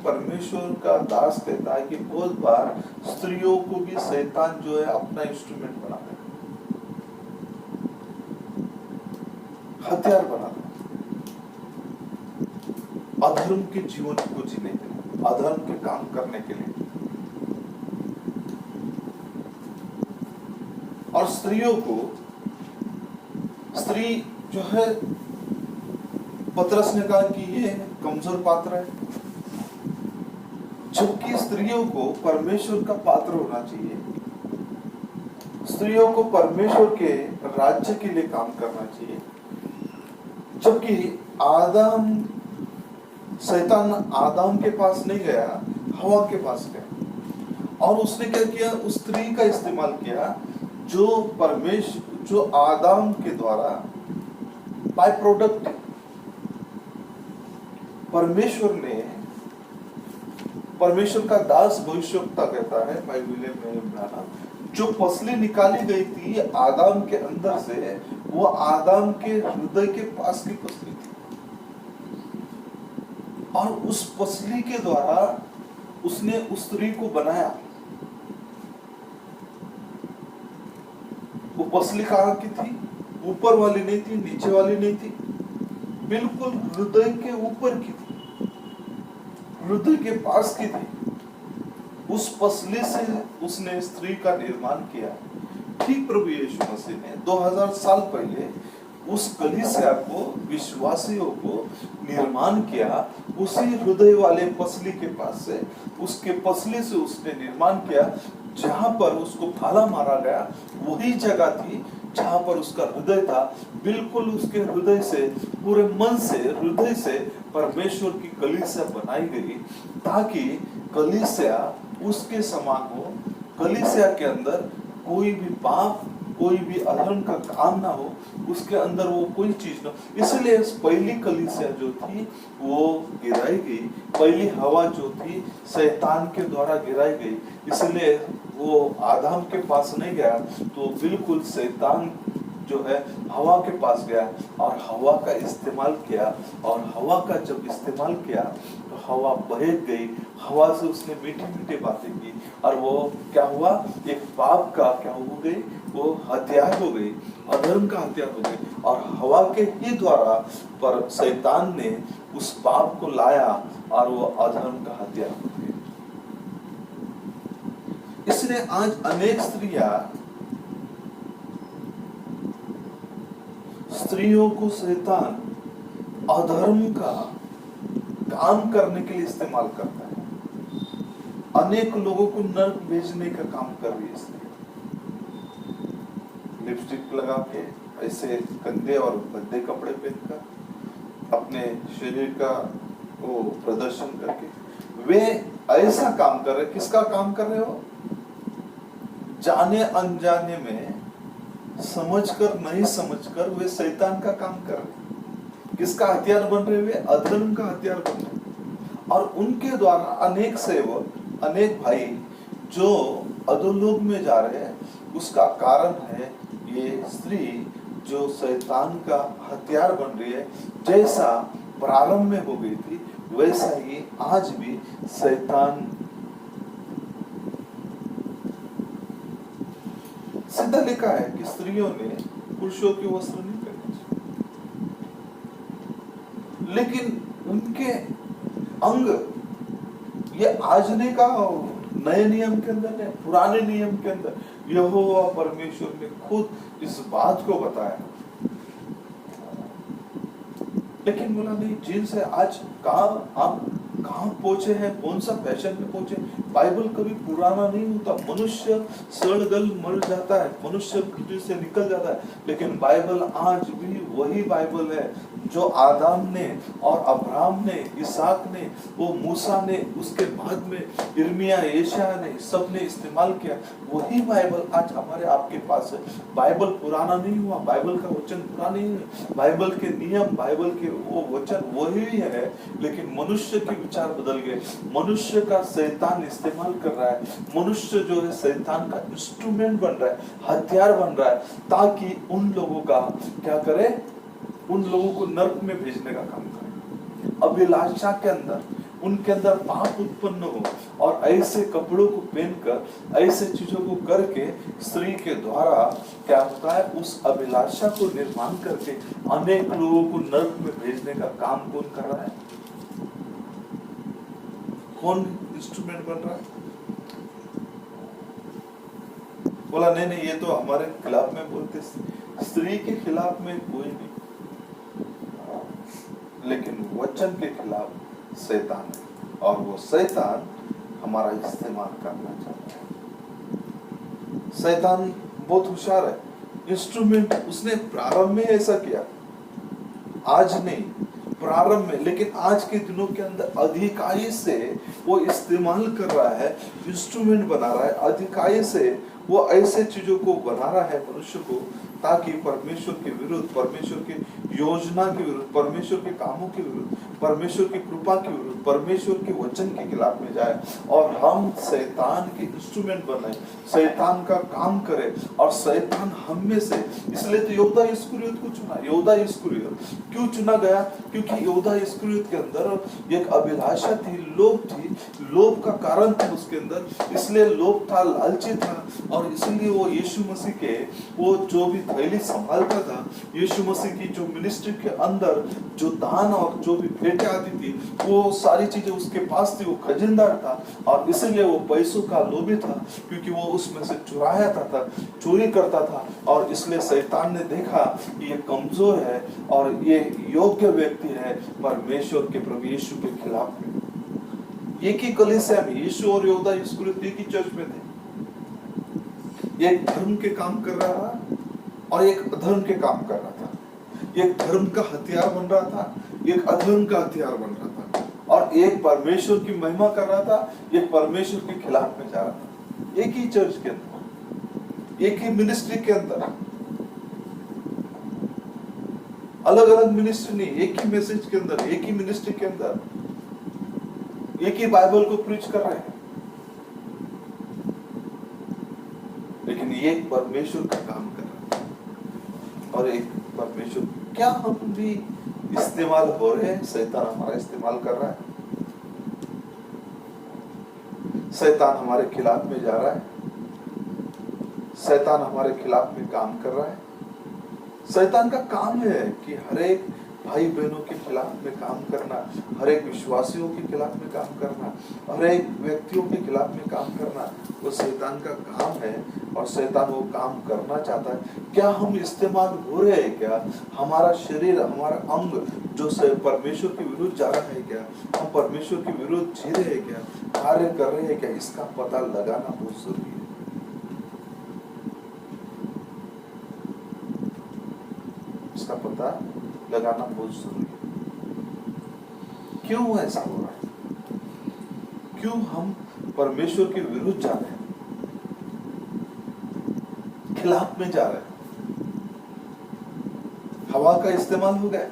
परमेश्वर का दास कहता है कि बहुत बार स्त्रियों को भी शैतान जो है अपना इंस्ट्रूमेंट बना है, हथियार बना है, अधर्म के जीवन को जीने के लिए, अधर्म के काम करने के लिए। और स्त्रियों को, स्त्री जो है, पतरस ने कहा कि ये कमजोर पात्र है, जबकि स्त्रियों को परमेश्वर का पात्र होना चाहिए, स्त्रियों को परमेश्वर के राज्य के लिए काम करना चाहिए। जबकि शैतान आदम के पास नहीं गया, हवा के पास गया और उसने क्या किया, उस स्त्री का इस्तेमाल किया जो आदम के द्वारा बाय प्रोडक्ट परमेश्वर का दास भविष्यवक्ता कहता है बाइबल में, जो पसली निकाली गई थी आदम के अंदर से, वो आदम के हृदय के पास की पसली थी और उस पसली के द्वारा उसने उस स्त्री को बनाया। वो पसली कहाँ की थी? ऊपर वाली नहीं थी, नीचे वाली नहीं थी, बिल्कुल हृदय के ऊपर की थी, हृदय के पास की थी। उस पसली से उसने स्त्री का निर्माण किया। ठीक प्रभु यीशु मसीह ने 2000 साल पहले उस कलीसिया को, विश्वासियों को निर्माण किया, उसी हृदय वाले पसली के पास से, उसके पसली से उसने निर्माण किया। जहां पर उसको भाला मारा गया वही जगह थी जहां पर उसका हृदय था। बिल्कुल उसके हृदय से, पूरे मन से, हृदय से परमेश्वर की कलीसिया बनाई गई, ताकि कलीसिया उसके समान हो। कलीसिया के अंदर कोई भी पाप, कोई भी अधर्म का काम ना हो, उसके अंदर वो कोई चीज ना। इसलिए पहली कलीसिया जो थी वो गिराई गई, पहली हवा जो थी शैतान के द्वारा गिराई गई। इसलिए वो आदम के पास नहीं गया, तो बिल्कुल शैतान जो है हवा के पास गया और हवा का इस्तेमाल किया। और हवा का जब इस्तेमाल किया तो हवा बहक गई, हवा से उसने मीठी मीठी बातें की और वो क्या हुआ, एक पाप का क्या हो गई, वो हथियार हो गई, अधर्म का हथियार हो गई। और हवा के ही द्वारा पर शैतान ने उस पाप को लाया और वो अधर्म का हथियार हो गई। इसलिए आज अनेक स्त्रियों को शैतान अधर्म का काम करने के लिए इस्तेमाल करता है। अनेक लोगों को नर्क भेजने का काम कर रही है स्त्री। लिपस्टिक लगा के, ऐसे गंदे और भद्दे कपड़े पहनकर, अपने शरीर का वो प्रदर्शन करके वे ऐसा काम कर रहे। किसका काम कर रहे हो? जाने अनजाने में, समझकर नहीं समझकर वे शैतान का काम कर रहे। किसका हथियार बन रहे? वे अधर्म का हथियार बन रहे। और उनके द्वारा अनेक सेवक, अनेक भाई जो अधोलोक में जा रहे हैं, उसका कारण है ये स्त्री जो शैतान का हथियार बन रही है। जैसा प्रारंभ में हो गई थी वैसा ही आज भी शैतान। सीधा लिखा है कि स्त्रियों ने पुरुषों के वस्त्र नहीं पहने, लेकिन उनके अंग, ये आज ने कहा, नए नियम के अंदर है, पुराने नियम के अंदर यहोवा परमेश्वर ने खुद इस बात को बताया। लेकिन बोला नहीं, जिनसे आज आप कहाँ पहुंचे हैं, कौन सा फैशन में पहुंचे। बाइबल कभी पुराना नहीं होता। मनुष्य सड़ गल मर जाता है, मनुष्य पृथ्वी से निकल जाता है, लेकिन बाइबल आज भी वही बाइबल है जो आदम ने और अब्राहम ने, इसहाक ने, वो मूसा ने, उसके बाद में यिर्मयाह, यशायाह ने, सब ने इस्तेमाल किया। वही बाइबल आज हमारे आपके पास है। बाइबल पुराना नहीं हुआ, बाइबल का वचन पुराना नहीं है, बाइबल के नियम, बाइबल के वो वचन वही है, लेकिन मनुष्य के विचार बदल गए। मनुष्य का शैतान इस्तेमाल कर रहा है, मनुष्य जो है शैतान का इंस्ट्रूमेंट बन रहा है, हथियार बन रहा है, ताकि उन लोगों का क्या करे, उन लोगों को नरक में भेजने का काम करे। अभिलाषा के अंदर, उनके अंदर पाप उत्पन्न हो और ऐसे कपड़ों को पहनकर, ऐसे चीजों को करके स्त्री के द्वारा क्या होता है, उस अभिलाषा को निर्माण करके अनेक लोगों को नरक में भेजने का काम कौन कर रहा है? कौन इंस्ट्रूमेंट बन रहा है? बोला नहीं नहीं, ये तो हमारे खिलाफ में बोलते, स्त्री के खिलाफ में कोई नहीं, लेकिन वचन के खिलाफ शैतान है। और वो शैतान हमारा इस्तेमाल करना चाहता है। शैतान बहुत होशियार है, इंस्ट्रूमेंट उसने प्रारंभ में ऐसा किया, आज नहीं, प्रारंभ में, लेकिन आज के दिनों के अंदर अधिकाई से वो इस्तेमाल कर रहा है, इंस्ट्रूमेंट बना रहा है, अधिकाई से वो ऐसे चीजों को बना रहा है मनुष्य को, ताकि परमेश्वर के विरुद्ध, परमेश्वर की योजना के विरुद्ध, परमेश्वर के कामों के विरुद्ध, परमेश्वर की कृपा के विरुद्ध, परमेश्वर के वचन के खिलाफ में जाए और हम शैतान के इंस्ट्रूमेंट बने, शैतान का काम करे और शैतान हम में से। इसलिए तो यहूदा इस्करियोत को चुना। यहूदा इस्करियोत क्यों चुना गया? क्योंकि यहूदा इस्करियोत के अंदर एक अभिलाषा थी, लोभ थी, लोभ का कारण था उसके अंदर, इसलिए लोभ था, लालची था, और इसलिए वो यीशु मसीह के वो जो भी थैली संभालता था, यीशु मसीह की जो मिनिस्ट्री के अंदर जो दान और जो भी भेंटें आती थी, वो सारी चीजें उसके पास थी, वो खजिनदार था, और इसलिए वो पैसों का लोभी था, क्योंकि वो उसमें से चुराया था, चोरी करता था। और इसलिए शैतान ने देखा कि ये कमजोर है और ये योग्य व्यक्ति है परमेश्वर के प्रभु यीशु के खिलाफ में। एक ही कलीसिया में यीशु और यहूदा इस्करियोत एक ही चर्च में थे, एक धर्म के काम कर रहा था और एक अधर्म के काम कर रहा था, एक धर्म का हथियार बन रहा था, एक अधर्म का हथियार बन रहा था, और एक परमेश्वर की महिमा कर रहा था, एक परमेश्वर के खिलाफ में जा रहा था। एक ही चर्च के अंदर, एक ही मिनिस्ट्री के अंदर, अलग अलग मिनिस्ट्री नहीं, एक ही मैसेज के अंदर, एक ही मिनिस्ट्री के अंदर, एक ही बाइबल को प्रीच कर रहे हैं, लेकिन एक परमेश्वर का काम कर रहा है और एक परमेश्वर। क्या हम भी इस्तेमाल हो रहे हैं? शैतान हमारा इस्तेमाल कर रहा है, शैतान हमारे खिलाफ में जा रहा है, शैतान हमारे खिलाफ में काम कर रहा है। शैतान का काम है कि हर एक भाई बहनों के खिलाफ में काम करना, हर एक विश्वासियों के खिलाफ में काम करना, हर एक व्यक्तियों के खिलाफ में काम करना, वो शैतान का काम है और शैतान वो काम करना चाहता है। क्या हम इस्तेमाल हो रहे हैं? क्या हमारा शरीर, हमारा अंग जो परमेश्वर के विरुद्ध जा रहा है, क्या हम परमेश्वर के विरुद्ध जी रहे हैं, क्या कार्य कर रहे हैं? क्या इसका पता लगाना बहुत जरूरी है। इसका पता लगाना बहुत जरूरी है। क्यों ऐसा हो रहा है? क्यों हम परमेश्वर के विरुद्ध जा रहे हैं, खिलाफ में जा रहे हैं? हवा का इस्तेमाल हो गया,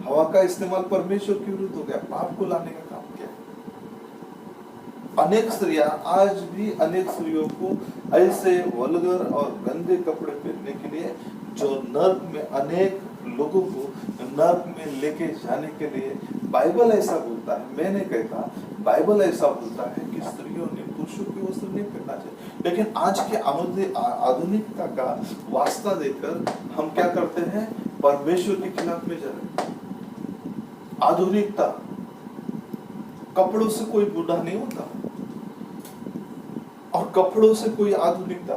हवा का इस्तेमाल परमेश्वर के विरुद्ध हो गया, पाप को लाने का काम किया। अनेक स्त्रियां, आज भी अनेक स्त्रियों को ऐसे वल्गर और गंदे कपड़े पहनने के लिए, जो नर्क में अनेक लोगों को नर्क में लेके जाने के लिए बाइबल ऐसा बोलता है। मैं नहीं कहता, बाइबल ऐसा बोलता है कि स्त्रियों ने पुरुषों के वस्त्र नहीं पहनना चाहिए, लेकिन आज के आधुनिकता का वास्ता देकर हम क्या करते हैं? परमेश्वर के खिलाफ में जा रहे हैं। आधुनिकता, कपड़ों से कोई बूढ़ा नहीं होता और कपड़ों से कोई आधुनिकता,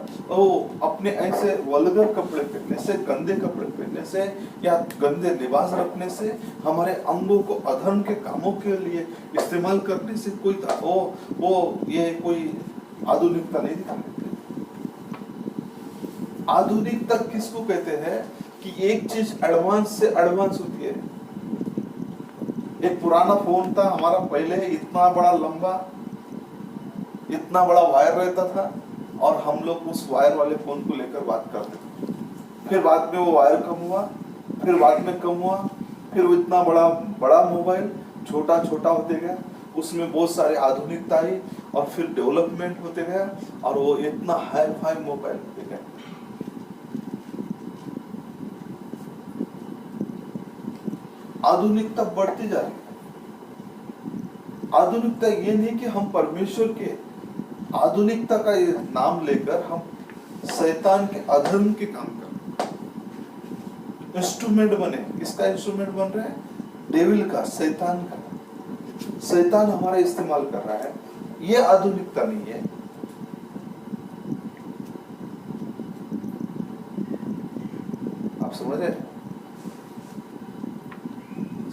अपने ऐसे वल्गर कपड़े पहनने से, गंदे कपड़े पहनने से या गंदे लिबास रखने से, हमारे अंगों को अधर्म के कामों के लिए इस्तेमाल करने से कोई ये कोई आधुनिकता नहीं दिखाते। आधुनिकता किसको कहते हैं? कि एक चीज एडवांस से एडवांस होती है। एक पुराना फोन था हमारा, पहले इतना बड़ा लंबा, इतना बड़ा वायर रहता था और हम लोग उस वायर वाले फोन को लेकर बात करते थे। फिर बाद में वो वायर कम हुआ, फिर बाद में कम हुआ, फिर वो इतना बड़ा मोबाइल छोटा छोटा होते गया, उसमें बहुत सारी आधुनिकता आई और फिर डेवलपमेंट होते गया और वो इतना हाई फाई मोबाइल होते गया। आधुनिकता बढ़ती जा रही है। आधुनिकता ये नहीं कि हम परमेश्वर के, आधुनिकता का ये नाम लेकर हम शैतान के अधर्म के काम कर इंस्ट्रूमेंट बने। किसका इंस्ट्रूमेंट बन रहे हैं? डेविल का, शैतान का। शैतान हमारा इस्तेमाल कर रहा है, ये आधुनिकता नहीं है। आप समझ रहे?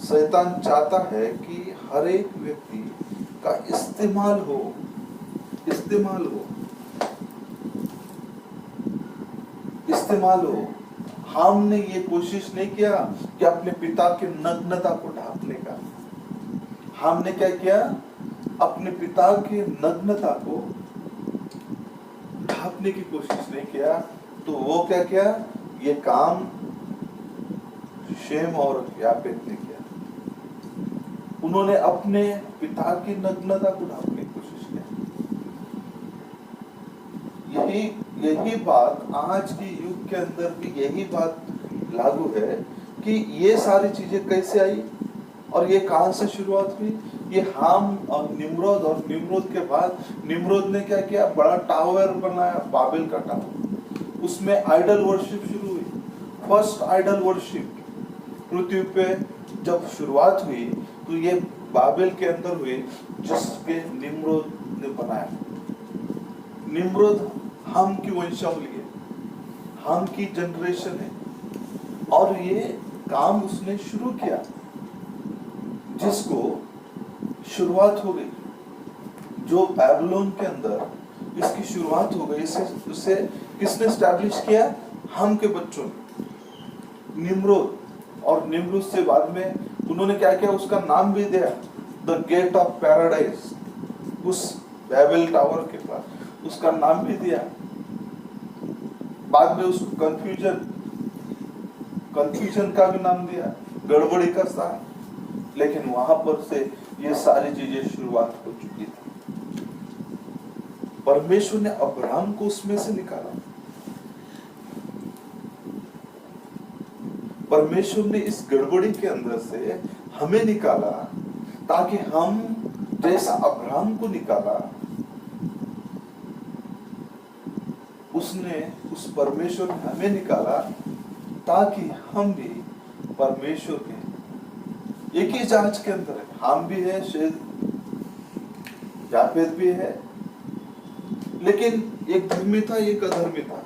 शैतान चाहता है कि हर एक व्यक्ति का इस्तेमाल हो, इस्तेमाल हो, इस्तेमाल हो। हमने ये कोशिश नहीं किया कि अपने पिता की नग्नता को ढांकने का। हमने क्या किया? अपने पिता की नग्नता को ढांकने की कोशिश नहीं किया। तो वो क्या किया? ये काम शेम और यापेत ने किया। उन्होंने अपने पिता की नग्नता को ढांकने की कोशिश की। यही बात आज के युग के अंदर भी यही बात लागू है कि ये सारी चीजें कैसे आई और ये कहां से शुरुआत हुई? ये हाम और निम्रोद के बाद निम्रोद ने क्या किया? बड़ा टावर बनाया, बाबिल का टावर। उसमें आइडल वर्शिप शुरू हुई। फर्स्ट आइडल वर्शिप पृथ्वी पे जब शुरुआत हुई तो ये बाबिल के अंदर हुई, जिसके निम्रोद ने बनाया। निम्रोद हम की वंशावली है, हम की जनरेशन है, और ये काम उसने शुरू किया, जिसको शुरुआत हो गई, जो बैबिलोन के अंदर इसकी शुरुआत हो गई। उसे किसने स्टैब्लिश किया? हम के बच्चों ने, निम्रोद। और निम्रोद से बाद में उन्होंने क्या किया? उसका नाम भी दिया द गेट ऑफ पैराडाइज। उस बैबिल टावर के पास उसका नाम भी दिया। बाद में उसको कंफ्यूजन का भी नाम दिया, गड़बड़ी का स्थान। लेकिन वहां पर से ये सारी चीजें शुरुआत हो चुकी थी। परमेश्वर ने अब्राहम को उसमें से निकाला। परमेश्वर ने इस गड़बड़ी के अंदर से हमें निकाला, ताकि हम जैसा अब्राहम को निकाला, उस परमेश्वर ने हमें निकाला, ताकि हम भी परमेश्वर के एक ही जांच के अंदर है। हम भी है, यापेत भी है, लेकिन एक धर्मी था, एक अधर्मी था।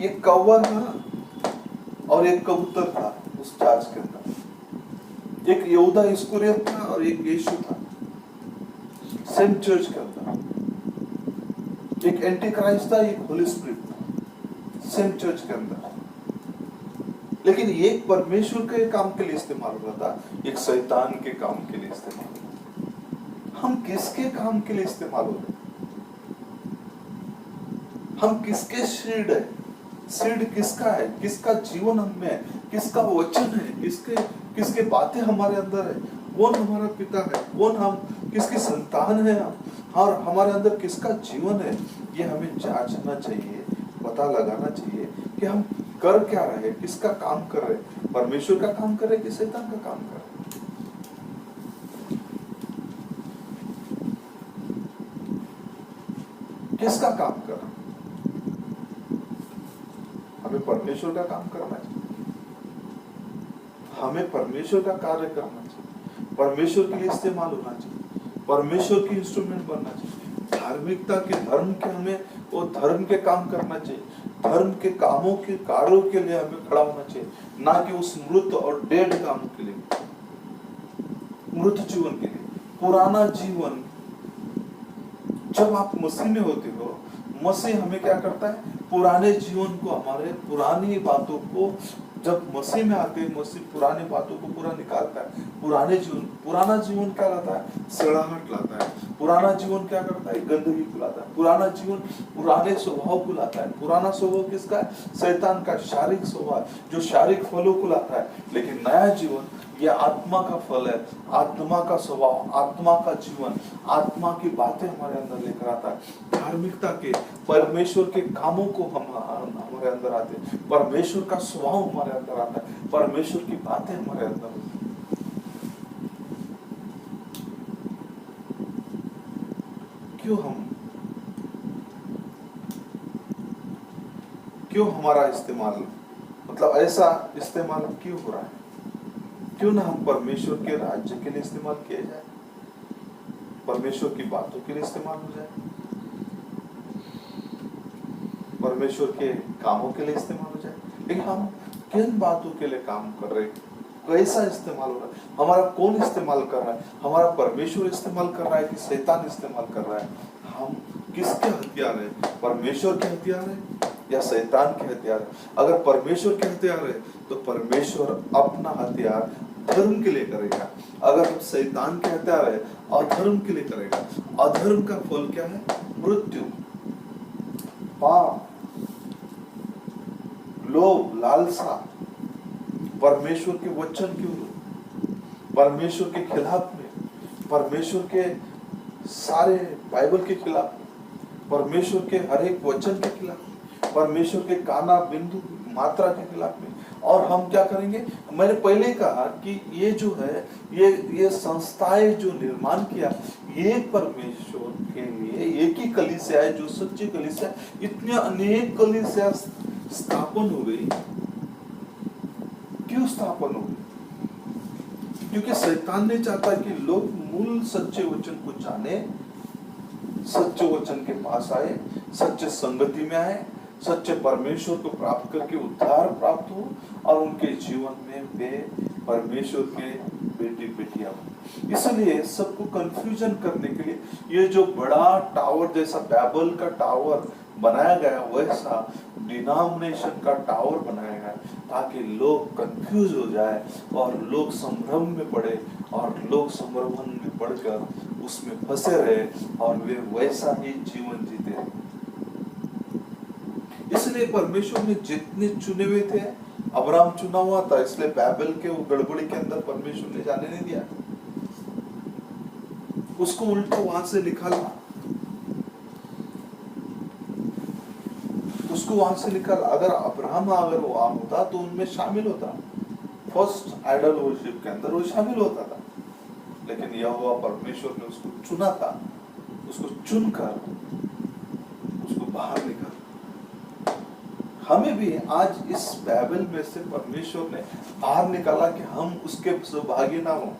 एक कौवा था और एक कबूतर था उस जांच के अंदर। एक यहूदा इस्करियोत था और एक यीशु था सेम चर्च के अंदर। एक एंटी क्राइस्ट था, एक होली स्पिरिट था सेम चर्च के अंदर। लेकिन एक परमेश्वर के काम के लिए इस्तेमाल हुआ था, एक शैतान के काम के लिए इस्तेमाल हुआ। हम किसके काम के लिए इस्तेमाल हो रहे? हम किसके सीड है? सीड किसका है? किसका जीवन हम में है? किसका वचन है? किसके बातें हमारे अंदर है? कौन हमारा पिता है? कौन हम किसकी संतान है हम? और हमारे अंदर किसका जीवन है? ये हमें जांचना चाहिए, पता लगाना चाहिए कि हम कर क्या रहे, किसका काम कर रहे, परमेश्वर का काम कर रहे कि शैतान का काम कर रहे। किसका काम कर रहे? हमें परमेश्वर का काम करना चाहिए, हमें परमेश्वर का कार्य करना चाहिए, परमेश्वर के लिए इस्तेमाल होना चाहिए, परमेश्वर की इंस्ट्रूमेंट बनना चाहिए। धार्मिकता के, धर्म के, हमें वो धर्म के काम करना चाहिए, धर्म के कामों के कार्यों के लिए हमें खड़ा होना चाहिए, ना कि उस मृत और डेड कामों के लिए, मृत जीवन के लिए। पुराना जीवन, जब आप मसीह में होते हो, मसीह हमें क्या करता है? पुराने जीवन को, हमारे पुरानी बातों को, जब मसीह में आते हैं, मसीह पुरानी बातों को पूरा निकालता है। पुराना जीवन क्या लाता है? सड़ाहट लाता है। पुराना जीवन क्या करता है? गंदगी को लाता है। पुराना जीवन पुराने स्वभाव को लाता है। पुराना स्वभाव किसका है? शैतान का, शारीरिक स्वभाव, जो शारीरिक फलों को लाता है। लेकिन नया जीवन ये आत्मा का फल है, आत्मा का स्वभाव, आत्मा का जीवन, आत्मा की बातें हमारे अंदर लेकर आता है। धार्मिकता के, परमेश्वर के कामों को हम हमारे अंदर आते हैं, परमेश्वर का स्वभाव हमारे अंदर आता है, परमेश्वर की बातें हमारे अंदर होती हैं। क्यों हमारा इस्तेमाल, मतलब ऐसा इस्तेमाल क्यों हो रहा है? क्यों ना हम परमेश्वर के राज्य के लिए इस्तेमाल किए जाए, परमेश्वर की बातों के लिए इस्तेमाल हो जाए, परमेश्वर के कामों के लिए इस्तेमाल हो जाए। लेकिन हम किन बातों के लिए काम कर रहे हैं? कैसा इस्तेमाल हो रहा है, हमारा कौन इस्तेमाल कर रहा है, हमारा परमेश्वर इस्तेमाल कर रहा है कि शैतान इस्तेमाल कर रहा है। हम किसके हथियार है, परमेश्वर के हथियार है या शैतान के हथियार है। अगर परमेश्वर के हथियार है तो परमेश्वर अपना हथियार धर्म के लिए करेगा। अगर हम शैतान के हथियार है अधर्म के लिए करेगा। अधर्म का फल क्या है, मृत्यु, पाप, लोभ, लालसा, परमेश्वर के वचन के विरुद्ध, परमेश्वर के खिलाफ में, परमेश्वर के सारे बाइबल के खिलाफ, परमेश्वर के हर एक वचन के खिलाफ, परमेश्वर के काना बिंदु मात्रा के खिलाफ में। और हम क्या करेंगे, मैंने पहले ही कहा कि ये जो है ये संस्थाएं जो निर्माण किया, ये परमेश्वर के लिए एक ही कलीसिया है जो सच्ची कलीसिया। इतने अनेक कलीसिया स्थापन हो गई, क्यों स्थापन हो गई? क्योंकि शैतान ने चाहता कि लोग मूल सच्चे वचन को जाने, सच्चे वचन के पास आए, सच्चे संगति में आए, सच्चे परमेश्वर को प्राप्त करके उद्धार प्राप्त हो और उनके जीवन में वे परमेश्वर के बेटी बेटियां हो। इसलिए सबको कंफ्यूजन करने के लिए ये जो बड़ा टावर जैसा बैबल का टावर बनाया गया, वैसा डिनोमिनेशन का टावर बनाया गया ताकि लोग कंफ्यूज हो जाए और लोग संभ्रम में पड़े और लोग संभ्रम में पड़कर उसमें फंसे रहे और वे वैसा ही जीवन जीते रहे। इसलिए परमेश्वर ने जितने चुने हुए थे, अब्राहम चुना हुआ था, इसलिए बैबल के वो गड़बड़ी के अंदर परमेश्वर ने जाने नहीं दिया, उसको उल्टा वहां से निकाला, उसको वहां से निकाला। अगर अब्राहम अगर वहां होता तो उनमें शामिल होता, फर्स्ट आइडल वर्शिप के अंदर वो शामिल होता था, लेकिन यहोवा परमेश्वर ने उसको चुना था, उसको चुनकर उसको बाहर निकाला। हमें भी आज इस बाइबल में से परमेश्वर ने बाहर निकाला कि हम उसके सहभागी ना हो,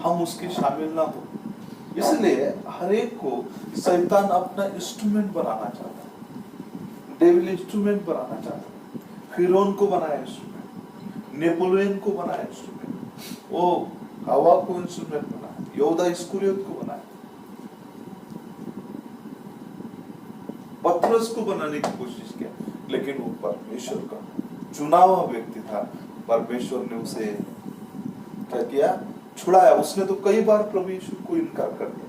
हम उसके शामिल ना हो। इसलिए हर एक को शैतान अपना इंस्ट्रूमेंट बनाना चाहता है, डेविल इंस्ट्रूमेंट बनाना चाहता है। फिरौन को बनाया इंस्ट्रूमेंट, नेपोलियन को बनाया इंस्ट्रूमेंट, वो हवा को इंस्ट्रूमेंट बनाया, यहूदा इस्करियोत को बनाया, पतरस को बनाने की कोशिश किया, लेकिन वो परमेश्वर का चुना हुआ व्यक्ति था। परमेश्वर ने उसे क्या किया, छुड़ाया। उसने तो कई बार प्रभु यीशु को इनकार कर दिया,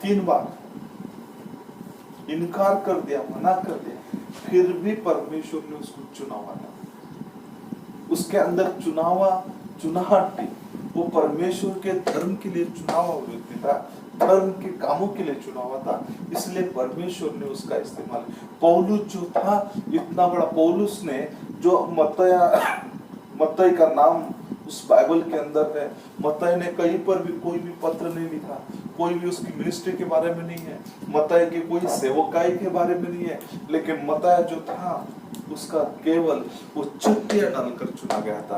3 बार इनकार कर दिया, मना कर दिया, फिर भी परमेश्वर ने उसको चुना हुआ था। उसके अंदर चुनाहट थी, वो परमेश्वर के धर्म के लिए चुना हुआ व्यक्ति था, धर्म के कामों के लिए चुना हुआ था। इसलिए परमेश्वर ने उसका इस्तेमाल। पौलुस जो था, इतना बड़ा पौलुस ने जो मत्तई का नाम उस बाइबल के अंदर है, मत्तई ने कहीं पर भी कोई भी पत्र नहीं लिखा, कोई भी उसकी मिनिस्ट्री के बारे में नहीं है, मत्तई के कोई सेवकाई के बारे में नहीं है, लेकिन मत्तई जो था उसका केवल वो चिट्ठियां डालकर चुना गया था।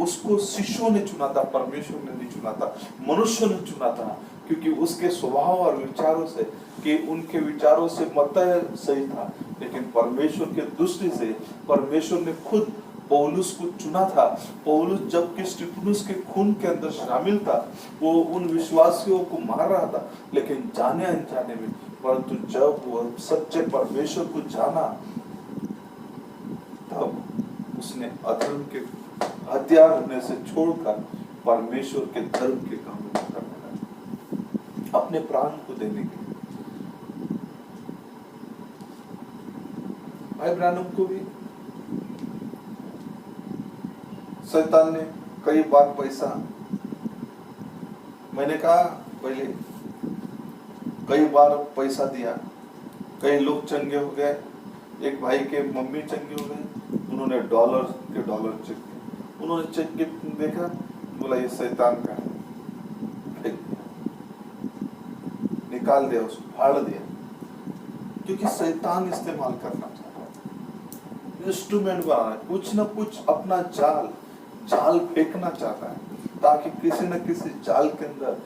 उसको शिष्यों ने चुना था, परमेश्वर ने नहीं चुना था, मनुष्य ने चुना था, क्योंकि उसके स्वभाव और विचारों से, कि उनके विचारों से मत्तई सही था, लेकिन परमेश्वर के दृष्टि से परमेश्वर ने खुद पौलुस को चुना था। पौलुस जबकि स्तिफनुस के खून के अंदर शामिल था, वो उन विश्वासियों को मार रहा था, लेकिन जाने अनजाने में, परंतु जब वो सच्चे परमेश्वर को जाना, तब उसने अधर्म के हथियार होने से छोड़कर परमेश्वर के धर्म के काम करने लगा, अपने प्राण को देने के लिए। भाई ब्रानम को भी शैतान ने कई बार पैसा, मैंने कहा पहले, कई बार पैसा दिया, कई लोग चंगे हो गए। एक भाई के मम्मी चंगे हो गए, उन्होंने डॉलर के डॉलर चेक किए, उन्होंने चेक के देखा, बोला ये शैतान का है, निकाल दिया, उसको फाड़ दिया, क्योंकि शैतान इस्तेमाल करना चाहता है, इंस्ट्रूमेंट बनाना, कुछ ना कुछ अपना जाल फेंकना चाहता है, ताकि किसी न किसी जाल के अंदर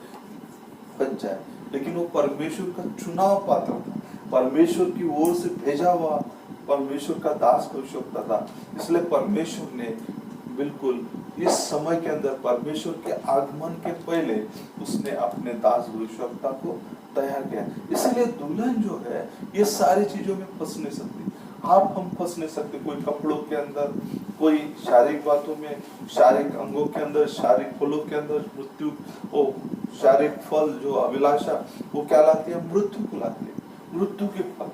फंस जाए। लेकिन वो परमेश्वर का चुनाव पात्र था, परमेश्वर की ओर से भेजा हुआ परमेश्वर का दास भविष्यवक्ता था। इसलिए परमेश्वर ने बिल्कुल इस समय के अंदर, परमेश्वर के आगमन के पहले उसने अपने दास भविष्यवक्ता को तैयार किया। इसलिए दुल्हन जो है ये सारी चीजों में फंस नहीं सकती। हम फंस नहीं सकते, कोई कपड़ों के अंदर, कोई शारीरिक बातों में, शारीरिक अंगों के अंदर, शारीरिक फलों के अंदर। मृत्यु, ओ शारीरिक फल जो अभिलाषा, वो क्या लाती है? मृत्यु को लाती है। मृत्यु के फल,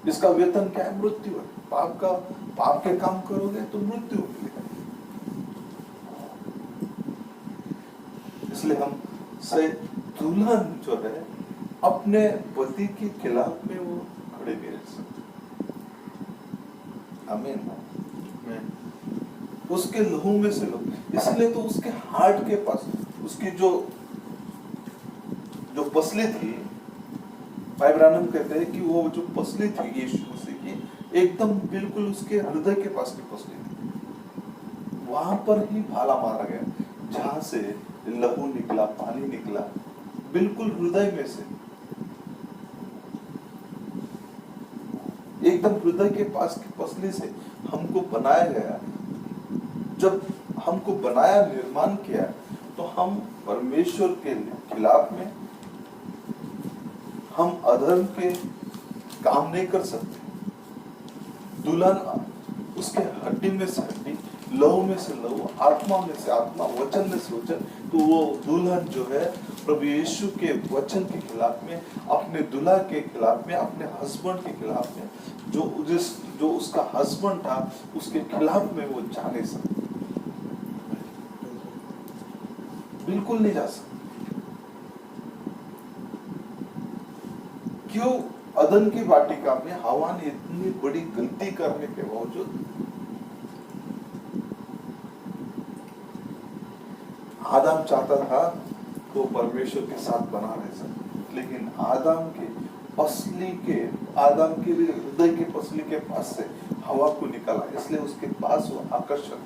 इसका वेतन क्या है? मृत्यु है। पाप के काम करोगे तो मृत्यु मिलेगा। इसलिए हम से दुल्हन जो है अपने पति के खिलाफ में वो खड़े भी रह सकते। आमीन। उसके लहू में से लो। इसलिए तो उसके हार्ट के पास, उसकी जो पसली थी, भाई ब्रानम कहते हैं कि वो जो पसली थी यीशु मसीह की, एकदम बिल्कुल उसके हृदय के पास की पसली थी। वहां पर ही भाला मारा गया, जहां से लहू निकला, पानी निकला, बिल्कुल हृदय में से, एकदम हृदय के पास की पसली से हमको बनाया गया। जब हमको बनाया, निर्माण किया, तो हम परमेश्वर के खिलाफ में, हम अधर्म के काम नहीं कर सकते। दुल्हन उसके हड्डी में से हड्डी, लहू में से लहू, आत्मा में से आत्मा, वचन में से वचन। तो वो दुल्हन जो है प्रभु यीशु के वचन के खिलाफ में, अपने दुल्हा के खिलाफ में, अपने हस्बैंड के खिलाफ में, जो उसका हस्बैंड था उसके खिलाफ में वो जा नहीं सकती, बिल्कुल नहीं जा सकती। क्यों? अदन की वाटिका में हवा ने इतनी बड़ी गलती करने के बावजूद आदम चाहता था तो परमेश्वर के साथ बना रह सकता, लेकिन आदम के हृदय के पसली के पास से हवा को निकाला, इसलिए उसके पास वो आकर्षण।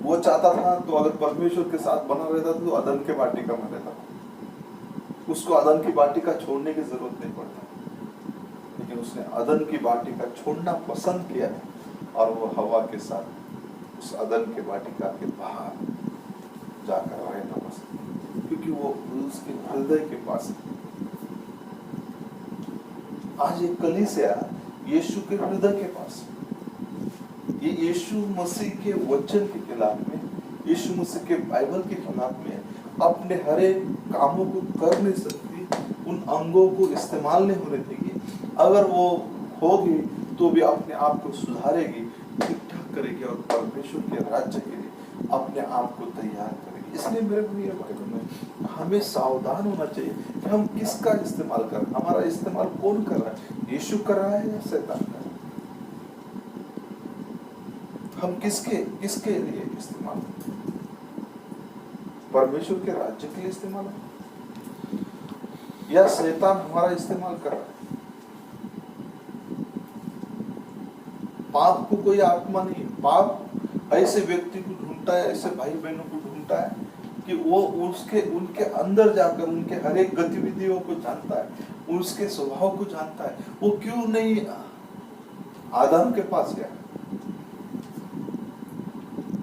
वो चाहता था तो अगर परमेश्वर के साथ बना रहता तो अदन के वाटिका में रहता, उसको अदन की वाटिका छोड़ने की जरूरत नहीं पड़ता, लेकिन उसने अदन की वाटिका छोड़ना पसंद किया और वो हवा के साथ उस अदन के वाटिका के बाहर जाकर रहना पसंद, क्योंकि वो उसके हृदय के पास। आज एक कलीसिया यीशु के हृदय के पास, ये यीशु मसीह के वचन के खिलाफ में, यीशु मसीह के बाइबल के खिलाफ में अपने हरे कामों को कर नहीं सकती, उन अंगों को इस्तेमाल नहीं होने देगी। अगर वो होगी तो भी अपने आप को सुधारेगी, ठीक ठाक करेगी और परमेश्वर के राज्य के लिए अपने आप को तैयार करेगी। इसलिए मेरे प्रिय भाई बहनों, हमें सावधान होना चाहिए कि हम किसका इस्तेमाल कर रहे हैं। हमारा इस्तेमाल कौन कर रहा है? यीशु कर रहा है या शैतान कर रहा है? हम किसके लिए इस्तेमाल? परमेश्वर के राज्य के लिए इस्तेमाल या शैतान हमारा इस्तेमाल कर रहा है? पाप को कोई आत्मा नहीं, पाप ऐसे व्यक्ति को ढूंढता है, ऐसे भाई बहनों को ढूंढता है कि वो उनके अंदर जाकर उनके हर एक गतिविधियों को जानता है, उसके स्वभाव को जानता है। वो क्यों नहीं आदम के पास गया?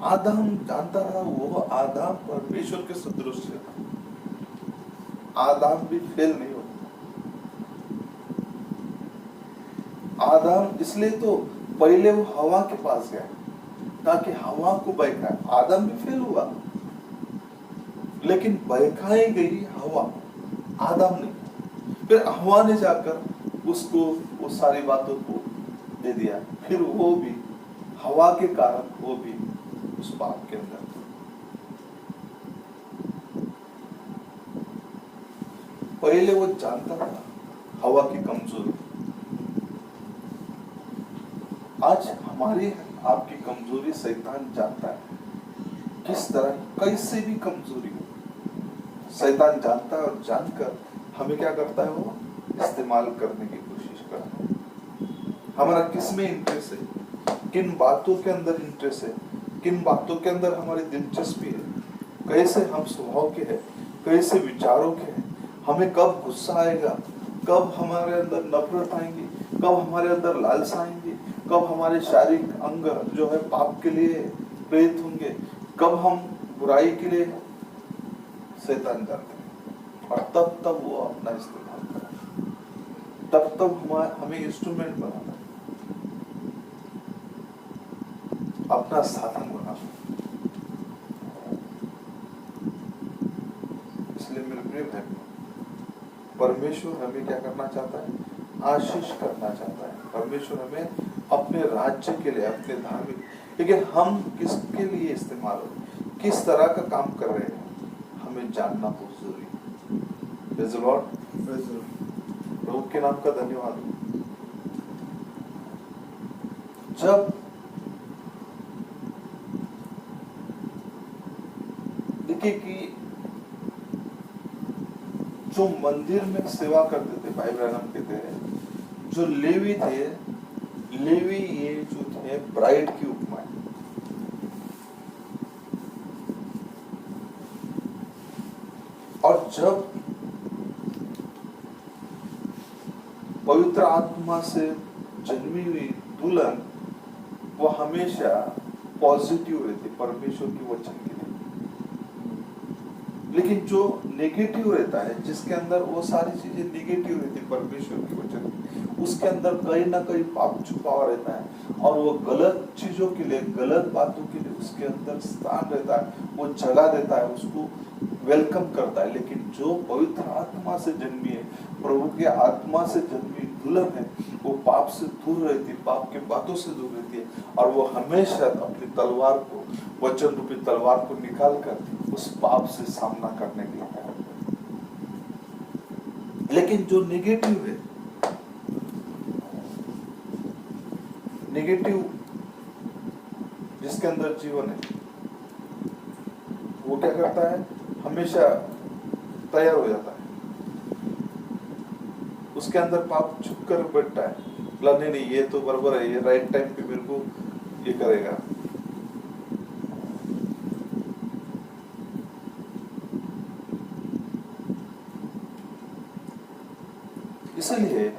आदम जानता था, वो आदम परमेश्वर के सदृश था, आदम भी फेल नहीं होता। आदम इसलिए तो पहले वो हवा के पास गया ताकि हवा को बहकाए। आदम भी फेल हुआ, लेकिन बहकाई गई हवा, आदम नहीं। फिर हवा ने जाकर उसको वो सारी बातों को दे दिया, फिर वो भी हवा के कारण वो भी उस पाप के अंदर। पहले वो जानता था हवा की कमजोरी। आज हमारी आपकी कमजोरी शैतान जानता है, किस तरह कैसे भी कमजोरी हो शैतान जानता है, और जानकर हमें क्या करता है? वो इस्तेमाल करने की कोशिश करता है। हमारा किस में इंटरेस्ट है, किन बातों के अंदर इंटरेस्ट है, किन बातों के अंदर हमारी दिलचस्पी है, कैसे हम स्वभाव के हैं, कैसे विचारों के हैं, हमें कब गुस्सा आएगा, कब हमारे अंदर नफरत आएंगी, कब हमारे अंदर लालसा आएंगी, कब हमारे शारीरिक अंग जो है पाप के लिए प्रेरित होंगे, कब हम बुराई के लिए शैतान जानते हैं, और तब वो अपना इस्तेमाल करें, तब हमें इंस्ट्रूमेंट बनाना, अपना साधन बनाना। इसलिए मेरे प्रिय भाई, परमेश्वर हमें क्या करना चाहता है? आशीष करना चाहता है। परमेश्वर हमें अपने राज्य के लिए, अपने धार्मिक, लेकिन हम किसके लिए इस्तेमाल हो, किस तरह का काम कर रहे हैं, हमें जानना बहुत जरूरी है। Praise the Lord. प्रभु के नाम का धन्यवाद। जब देखिए कि जो मंदिर में सेवा करते थे, भाई ब्रैनम कहते हैं, जो लेवी थे, लेवी ये जो थे ब्राइड की उपमा है। और जब पवित्र आत्मा से जन्मी हुई दुल्हन, वो हमेशा पॉजिटिव रहती परमेश्वर की वचन के लिए। लेकिन जो नेगेटिव रहता है, जिसके अंदर वो सारी चीजें नेगेटिव रहती परमेश्वर की वचन, उसके अंदर कहीं ना कहीं पाप छुपा हुआ रहता है, और वो गलत चीजों के लिए, गलत बातों के लिए उसके अंदर स्थान रहता है, वो जगह देता है, उसको वेलकम करता है। लेकिन जो पवित्र आत्मा से जन्मी है, प्रभु के आत्मा से जन्मी दुल्हन है, वो पाप से दूर रहती है, पाप के बातों से दूर रहती है, और वो हमेशा अपनी तलवार को, वचन रूपी तलवार को निकाल कर उस पाप से सामना करने के लिए तैयार है। लेकिन जो नेगेटिव है, नेगेटिव जिसके अंदर जीवन है, वो क्या करता है? हमेशा तैयार हो जाता है, उसके अंदर पाप छुप कर बैठता है, नहीं नहीं ये तो बराबर है, ये राइट टाइम पे मेरे को ये करेगा। इसलिए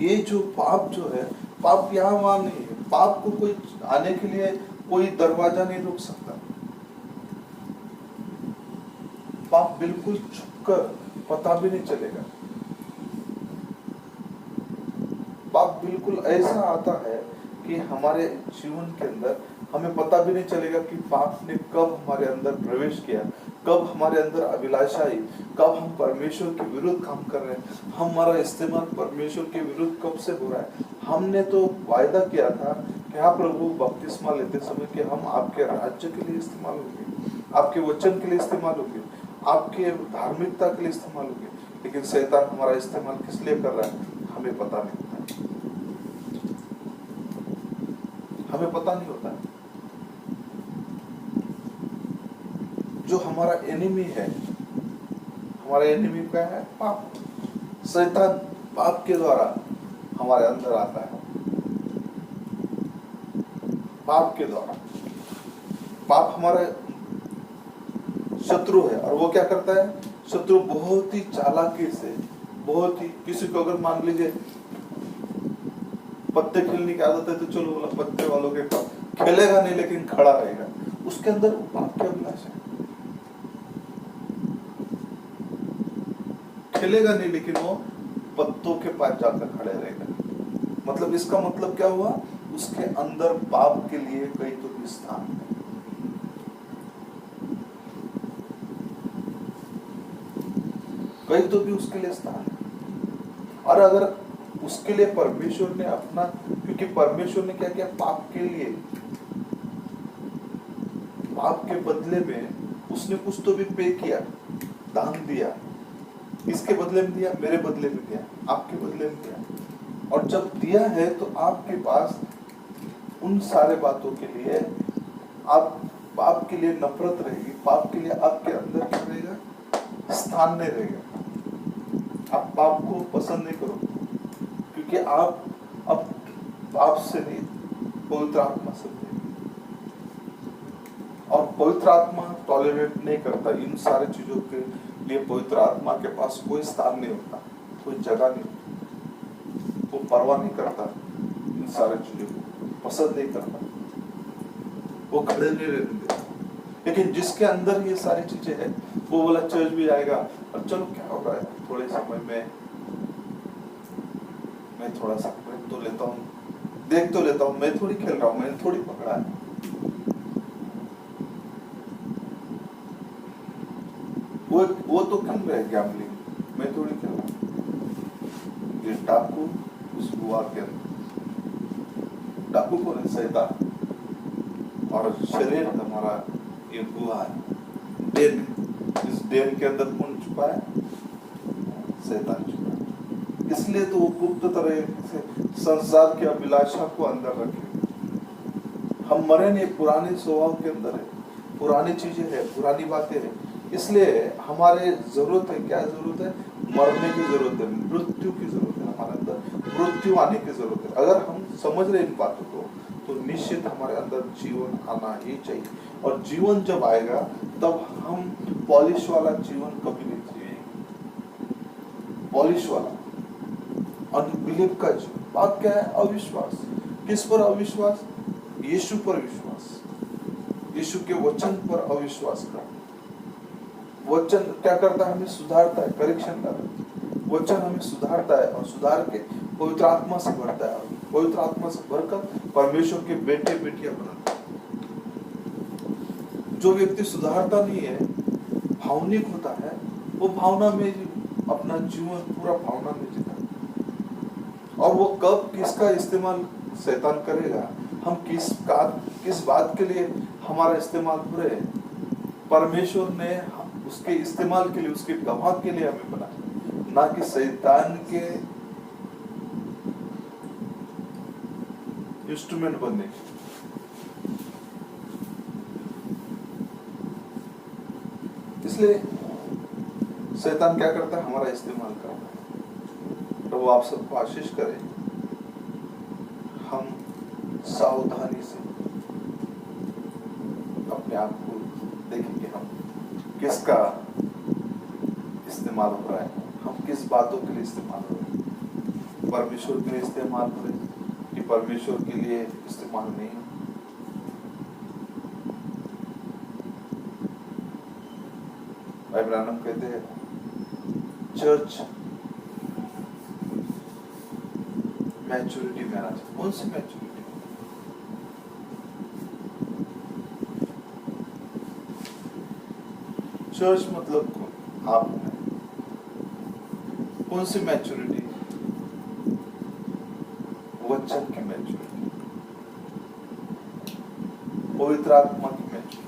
ये जो पाप जो है, पाप यहाँ वहां नहीं है, पाप को कोई आने के लिए कोई दरवाजा नहीं रोक सकता। पाप बिल्कुल छुपकर, पता भी नहीं चलेगा। पाप बिल्कुल ऐसा आता है कि हमारे जीवन के अंदर हमें पता भी नहीं चलेगा कि पाप ने कब हमारे अंदर प्रवेश किया, कब हमारे अंदर अभिलाषा आई, कब हम परमेश्वर के विरुद्ध काम कर रहे हैं, हमारा इस्तेमाल परमेश्वर के विरुद्ध कब से हो रहा है। हमने तो वायदा किया था कि हाँ प्रभु, बपतिस्मा लेते समय कि हम आपके राज्य के लिए इस्तेमाल होंगे, आपके वचन के लिए इस्तेमाल होंगे, आपके धार्मिकता के लिए इस्तेमाल होंगे। लेकिन शैतान हमारा इस्तेमाल किस लिए कर रहा है, हमें पता नहीं होता, हमें पता नहीं होता। जो हमारा एनिमी है, हमारा एनिमी क्या है? पाप। शैतान पाप के द्वारा हमारे अंदर आता है, पाप के द्वारा। पाप हमारा शत्रु है, और वो क्या करता है? शत्रु बहुत ही चालाकी से, बहुत ही, किसी को अगर मान लीजिए पत्ते खेलने की आदत है, तो चलो बोला पत्ते वालों के पास खेलेगा नहीं, लेकिन खड़ा रहेगा, उसके अंदर पाप की अभिलाषा है। खेलेगा नहीं, लेकिन वो पत्तों के पास जाकर खड़े रहेगा। मतलब इसका मतलब क्या हुआ? उसके अंदर पाप के लिए कहीं तो भी स्थान है। कहीं तो भी उसके लिए स्थान है। और अगर उसके लिए परमेश्वर ने अपना, क्योंकि परमेश्वर ने क्या किया? पाप के लिए, पाप के बदले में उसने कुछ तो भी पे किया, दान दिया। इसके बदले में दिया, मेरे बदले में दिया, आपके बदले में दिया। और जब दिया है तो आपके पास उन सारे बातों के लिए, आप पाप के लिए नफरत रहेगी, पाप के लिए आपके अंदर क्या रहेगा? स्थान नहीं रहेगा। आप पाप को पसंद नहीं करोगे, क्योंकि आप अब पाप से नहीं, पवित्र आत्मा से। और अब पवित्र आत्मा टॉलरेट नहीं करता इन सारी चीजों के लिए। पवित्र आत्मा के पास कोई स्थान नहीं होता, कोई जगह नहीं होती। वो परवाह नहीं करता इन सारी चीजों को, पसंद नहीं करता, वो खड़े नहीं रहने देता। लेकिन जिसके अंदर ये सारी चीजें हैं, वो बोला चर्च भी आएगा और चलो क्या हो रहा है, थोड़े समय में मैं थोड़ा सा ब्रेक तो लेता हूँ, देख तो लेता हूँ, मैं थोड़ी खेल रहा हूँ, मैंने थोड़ी पकड़ा है। वो तो खेल रहे हैं गैम्बलिंग, मैं थोड़ी खेल रहा हूँ। ये डाकू उस गुआ के अंदर, डाकू कौन है? शैतान। और शरीर हमारा ये गुहा है, डेन। इस डेन के अंदर कौन छुपा है? शैतान छुपा है। इसलिए तो वो गुप्त तरह से संसार की अभिलाषा को अंदर रखे। हम मरे नहीं, पुराने स्वभाव के अंदर है, पुरानी चीजें है, पुरानी बातें है। इसलिए हमारे जरूरत है, क्या जरूरत है? मरने की जरूरत है, मृत्यु की जरूरत है। हमारे अंदर मृत्यु आने की जरूरत है। अगर हम समझ रहे इन बातों को तो निश्चित हमारे अंदर जीवन आना ही चाहिए। और जीवन जब आएगा तब हम पॉलिश वाला जीवन कभी नहीं जिएंगे। पॉलिश वाला अनबिलीव का जीवन। बात क्या है? अविश्वास। किस पर अविश्वास? यीशु पर विश्वास, यीशु के वचन पर अविश्वास का। वचन क्या करता है? हमें सुधारता है, करेक्शन करता है। वचन हमें सुधारता है और सुधार के पवित्र आत्मा से भरता है, और पवित्र आत्मा से भरकर परमेश्वर के बेटे बेटियां बनाता है। जो व्यक्ति सुधारता नहीं है, भावनिक होता है, वो भावना में अपना जीवन पूरा भावना में जीता। और वो कब किसका इस्तेमाल शैतान करेगा, हम किस बात के लिए हमारा इस्तेमाल पूरे, परमेश्वर ने उसके इस्तेमाल के लिए, उसके गवाह के लिए हमें बनाया, ना कि शैतान के इंस्ट्रूमेंट बनने के। इसलिए शैतान क्या करता है? हमारा इस्तेमाल करता है। तो वो आप सबको आशीष करे, हम सावधानी से अपने आप को देखेंगे, हम किसका इस्तेमाल हो रहा है, हम किस बातों के लिए इस्तेमाल हो रहे हैं। परमेश्वर के लिए इस्तेमाल हो रहे हैं कि परमेश्वर के लिए इस्तेमाल नहीं। भाई ब्रानम कहते हैं चर्च मैच्योरिटी में आना चाहिए। कौन सी मैच्योरिटी? चर्च मतलब कौन? आप में कौन सी मैच्योरिटी? वचन की मैच्योरिटी, पवित्र आत्मा की मैच्योरिटी,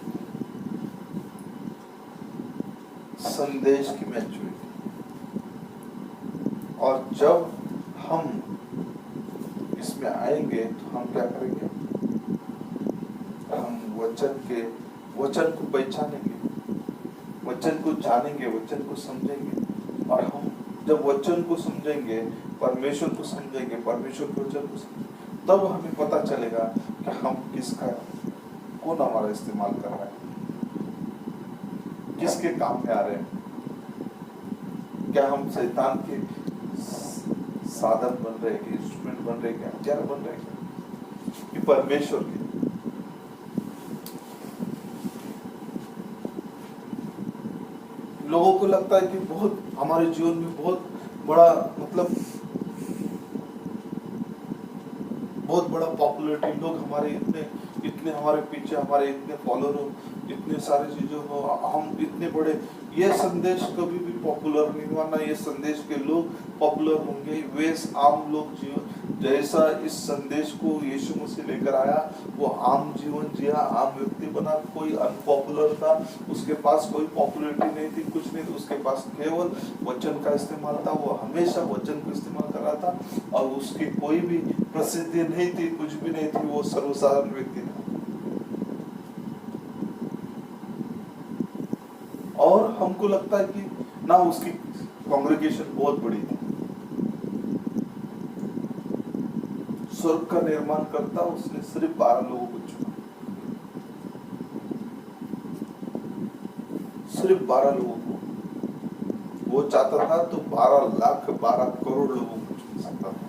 संदेश की मैच्योरिटी। और जब हम इसमें आएंगे तो हम क्या करेंगे? हम वचन को पहचानेंगे, वचन को जानेंगे, वचन को समझेंगे। और हम जब वचन को समझेंगे, परमेश्वर को समझेंगे, परमेश्वर के वचन को समझेंगे, तब हमें पता चलेगा कि हम किसका, कौन हमारा इस्तेमाल कर रहा है, किसके काम में आ रहे हैं। क्या हम शैतान के साधन बन रहे हैं, इंस्ट्रूमेंट बन रहे हैं, हथियार बन रहे हैं कि परमेश्वर के? लोगों को लगता है कि बहुत हमारे जीवन में बहुत बड़ा, मतलब बहुत बड़ा पॉपुलैरिटी, लोग हमारे इतने हमारे पीछे, हमारे इतने फॉलोअर हो, इतने सारी चीजों हो, हम इतने बड़े। ये संदेश कभी भी पॉपुलर नहीं हुआ, ना ये संदेश के लोग पॉपुलर होंगे। वे आम लोग जीवन, जैसा इस संदेश को यीशु मसीह लेकर आया, वो आम जीवन जिया, आम व्यक्ति बना। कोई अनपॉपुलर था, उसके पास कोई पॉपुलैरिटी नहीं थी, कुछ नहीं, तो उसके पास केवल वचन का इस्तेमाल था। वो हमेशा वचन को इस्तेमाल कर रहा था और उसकी कोई भी प्रसिद्धि नहीं थी, कुछ भी नहीं थी, वो सर्वसाधारण व्यक्ति था। और हमको लगता है कि ना उसकी कांग्रेगेशन बहुत बड़ी थी। स्वर्ग का निर्माण करता उसने सिर्फ 12 लोगों को चुना। सिर्फ 12 लोगों को, वो चाहता था तो 12 लाख 12 करोड़ लोगों को चुन सकता था।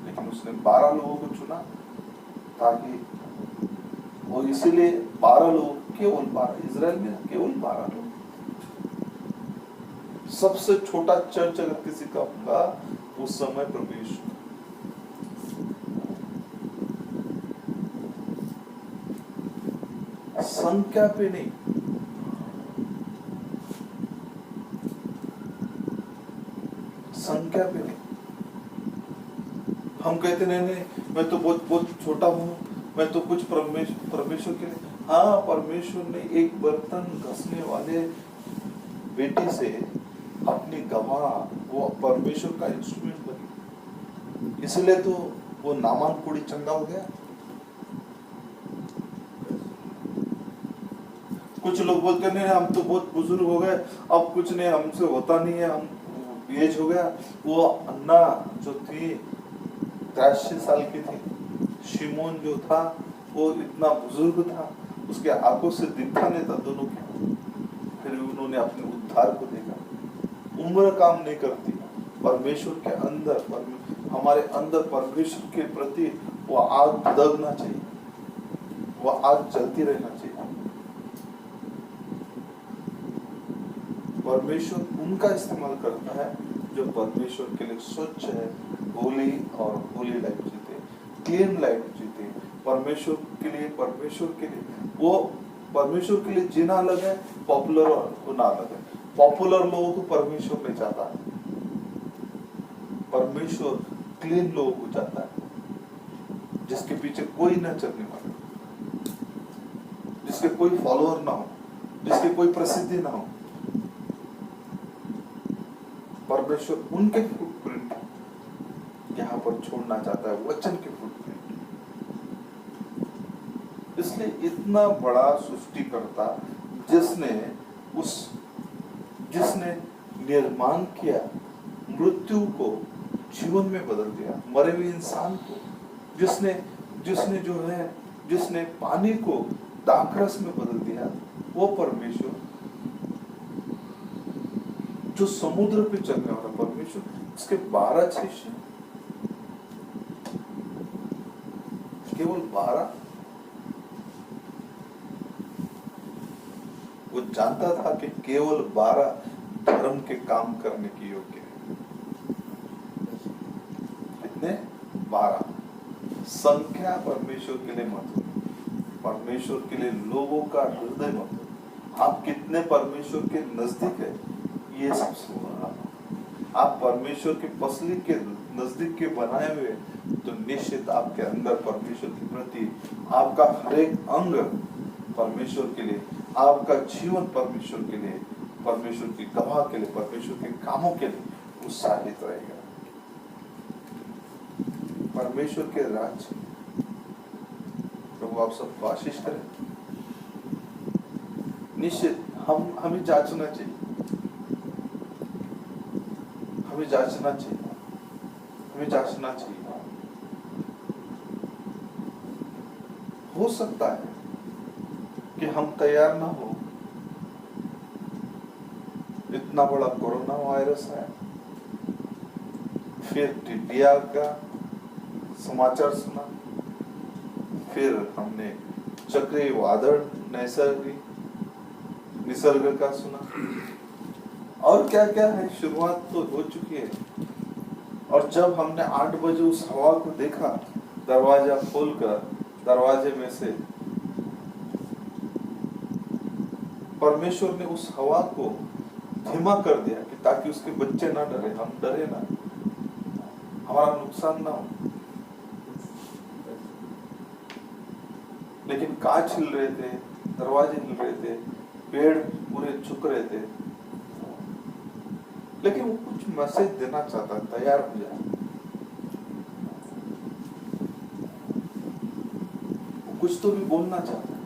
लेकिन उसने 12 लोगों को चुना, ताकि वो, इसीलिए 12 लोग, केवल 12, इजराइल में केवल 12 लोग। सबसे छोटा चर्च अगर किसी का होगा उस समय प्रभु यीशु, संख्या पे नहीं, संख्या पे नहीं। हम कहते नहीं, मैं तो बहुत बहुत छोटा हूं, मैं तो कुछ परमेश्वर के लिए। हाँ, परमेश्वर ने एक बर्तन घसने वाले बेटी से अपनी गवाह, वो परमेश्वर का इंस्ट्रूमेंट बनी, इसलिए तो वो नामान कुड़ी चंगा हो गया। कुछ लोग बोलते नहीं, हम तो बहुत बुजुर्ग हो गए, अब कुछ नहीं, हमसे होता नहीं है, हम एज हो गया। वो अन्ना जो थी 83 साल की थी, शिमोन जो था वो इतना बुजुर्ग था, उसके आंखों से दिखता नहीं था दोनों के, फिर उन्होंने अपने उद्धार को देखा। उम्र काम नहीं करती, परमेश्वर के अंदर, हमारे अंदर परमेश्वर के प्रति वो आग दगना चाहिए, वो आग जलती रहना चाहिए। परमेश्वर उनका इस्तेमाल करता है जो परमेश्वर के लिए स्वच्छ है, होली और होली लाइफ जीते, क्लीन लाइफ जीते, परमेश्वर के लिए वो परमेश्वर के लिए जीना अलग है, पॉपुलर होना अलग है। पॉपुलर लोगों को परमेश्वर नहीं चाहता है, परमेश्वर क्लीन लोगों को चाहता है, जिसके पीछे कोई ना चलने वाला, जिसके कोई फॉलोअर ना हो, जिसकी कोई प्रसिद्धि ना हो। परमेश्वर उनके फुटप्रिंट यहाँ पर छोड़ना चाहता है, वचन के फुटप्रिंट। इसलिए इतना बड़ा सृष्टिकर्ता जिसने निर्माण किया, मृत्यु को जीवन में बदल दिया, मरे हुए इंसान को, जिसने पानी को दाखरस में बदल दिया, वो परमेश्वर, जो समुद्र पे चलने वाला परमेश्वर, उसके 12 शिष्य, केवल 12। वो जानता था कि केवल 12 धर्म के काम करने के योग्य है। कितने? 12। संख्या परमेश्वर के लिए महत्व, परमेश्वर के लिए लोगों का हृदय महत्व। आप कितने परमेश्वर के नजदीक है, ये सबसे बड़ा। आप परमेश्वर के पसली के नजदीक के बनाए हुए, तो निश्चित आपके अंदर परमेश्वर के प्रति आपका हर एक अंग परमेश्वर के लिए, आपका जीवन परमेश्वर के लिए, परमेश्वर की गवाह के लिए, परमेश्वर के कामों के लिए उत्साहित रहेगा। परमेश्वर के राज्य, प्रभु आप सबको आशीष करें। निश्चित हमें जांचना चाहिए, हमें जांचना चाहिए। हो सकता है कि हम तैयार ना हो, इतना बड़ा कोरोना वायरस है, फिर टिड्डिया का समाचार सुना, फिर हमने चक्रवादल निसर्ग का सुना, और क्या क्या है। शुरुआत तो हो चुकी है। और जब हमने 8 बजे उस हवा को देखा, दरवाजा खोलकर, दरवाजे में से परमेश्वर ने उस हवा को धीमा कर दिया कि ताकि उसके बच्चे ना डरे, हम डरे ना, हमारा नुकसान ना हो। लेकिन कांच हिल रहे थे, दरवाजे हिल रहे थे, पेड़ पूरे झुक रहे थे, लेकिन वो कुछ मैसेज देना चाहता, तैयार हो जाए। वो कुछ तो भी बोलना चाहता है,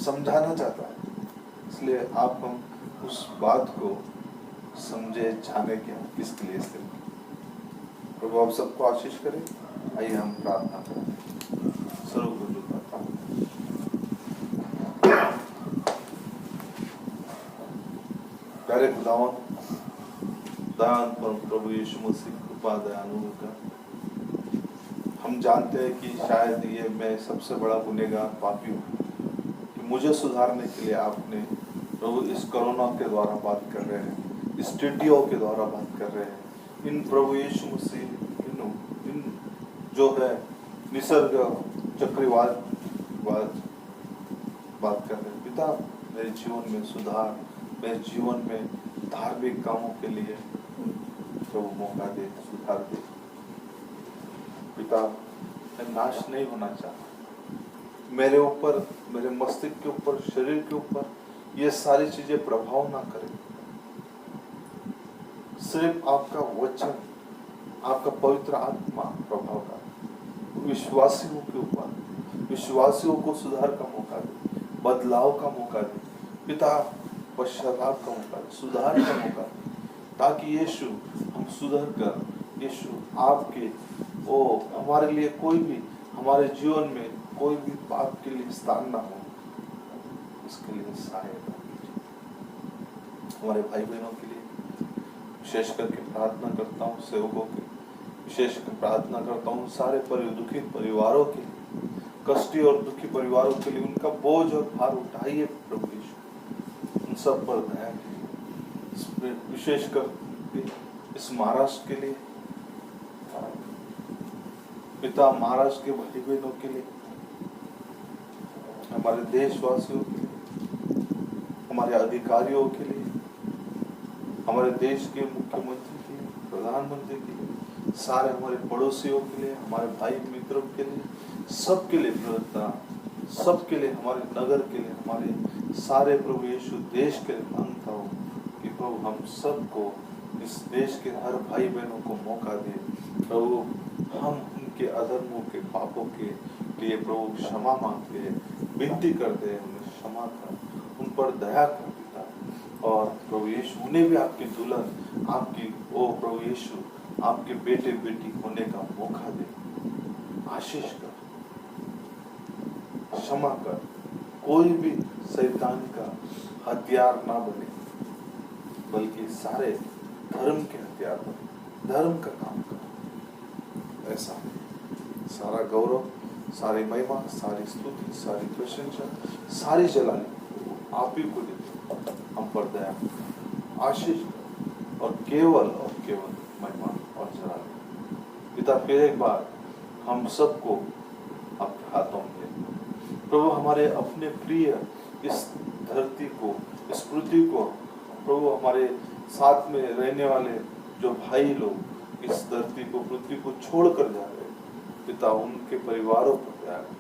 समझाना चाहता है। इसलिए आप हम उस बात को समझे, जाने कि हम किसके लिए इस्तेमाल। प्रभु आप सबको आशीष करें। आइए हम प्रार्थना करें। प्यारे खुदावन, दयान परम प्रभु यीशु मसीह कृपा दयालुता, हम जानते हैं कि शायद ये मैं सबसे बड़ा गुनहगार पापी हूँ कि मुझे सुधारने के लिए आपने प्रभु इस कोरोना के द्वारा बात कर रहे हैं, इस टिड्डियों के द्वारा बात कर रहे हैं, इन प्रभु यीशु मसीह इन जो है निसर्ग चक्रवात बात कर रहे हैं। पिता, मेरे जीवन में सुधार, मेरे जीवन में धार्मिक कामों के लिए प्रभु मौका दे, सुधार दे। पिता, मैं नाश नहीं होना चाहता, मेरे ऊपर, मेरे मस्तिष्क के ऊपर, शरीर के ऊपर ये सारी चीजें प्रभाव ना करें। सिर्फ आपका वचन, आपका पवित्र आत्मा प्रभाव का विश्वासियों के ऊपर, विश्वासियों को सुधार का मौका दे, बदलाव का मौका दे पिता, पश्चाताप का मौका दे, सुधार का मौका दे, ताकि यीशु हम सुधर कर यीशु आपके हमारे लिए कोई भी, हमारे जीवन में कोई भी पाप के लिए स्थान ना हो, इसके लिए सहायता कीजिए। हमारे भाई बहनों के लिए विशेष करके प्रार्थना करता हूँ, सेवकों के विशेष कर प्रार्थना करता हूँ, सारे दुखी परिवारों के लिए, कष्टी और दुखी परिवारों के लिए उनका बोझ और भार उठाइए प्रभु यीशु, उन सब पर दया कीजिए। विशेष कर इस महाराष्ट्र के लिए पिता, महाराष्ट्र के भाई बहनों के लिए, हमारे देशवासियों के लिए, हमारे अधिकारियों के लिए, हमारे देश के मुख्यमंत्री के लिए, प्रधानमंत्री के लिए, सारे हमारे पड़ोसियों के लिए, हमारे भाई मित्रों के लिए, सबके लिए प्रार्थना, सबके लिए, हमारे नगर के लिए, हमारे सारे प्रभु यीशु देश के लिए मांगता हूँ कि प्रभु हम सबको, इस देश के हर भाई बहनों को मौका दे प्रभु, हम उनके अधर्मों के पापों के लिए प्रभु क्षमा मांगते हैं, विनती करते हैं, उन्हें क्षमा कर, उन पर दया कर पिता, और प्रभु यीशु उन्हें भी आपकी दुल्हन, आपकी प्रभु यीशु आपके बेटे बेटी होने का मौका दे, आशीष कर, क्षमा कर, कोई भी शैतान का हथियार ना बने, बल्कि सारे धर्म के हथियार बने, धर्म का काम कर। ऐसा सारा गौरव, सारी महिमा, सारी स्तुति, सारी प्रशंसा, सारी जलाली आप ही को देते, हम पर दया, आशीष और केवल महिमा और जलाली। पिता, फिर एक बार हम सबको आपके हाथों में दे प्रभु, हमारे अपने प्रिय इस धरती को, इस पृथ्वी को प्रभु, हमारे साथ में रहने वाले जो भाई लोग इस धरती को, पृथ्वी को छोड़कर जा रहे हैं पिता, उनके परिवारों पर दया कर,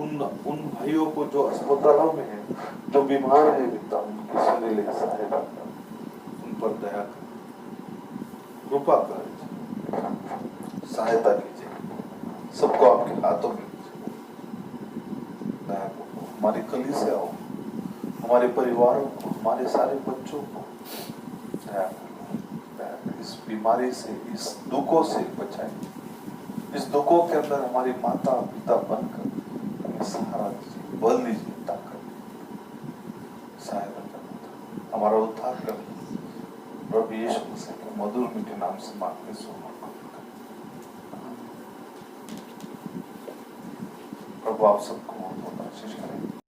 उन भाइयों को जो अस्पतालों में है, जो बीमार है पिता, उनकी शरीर सहायता कर, उन पर दया कर, कृपा कर, सहायता कीजिए, सबको आपके हाथों में दया करो। हमारी कलीसिया हो, हमारे परिवारों को, हमारे सारे बच्चों को दया करो, इस बीमारी से, इस दुखों से बचाए, इस दुखों के अंदर हमारी माता पिता बनकर हमें सहारा दीजिए, बल दीजिए, ताकत, सहायता करना, हमारा उद्धार कर प्रभु यीशु मसीह के मधुर मीठे नाम से मांगते प्रभु आप सबको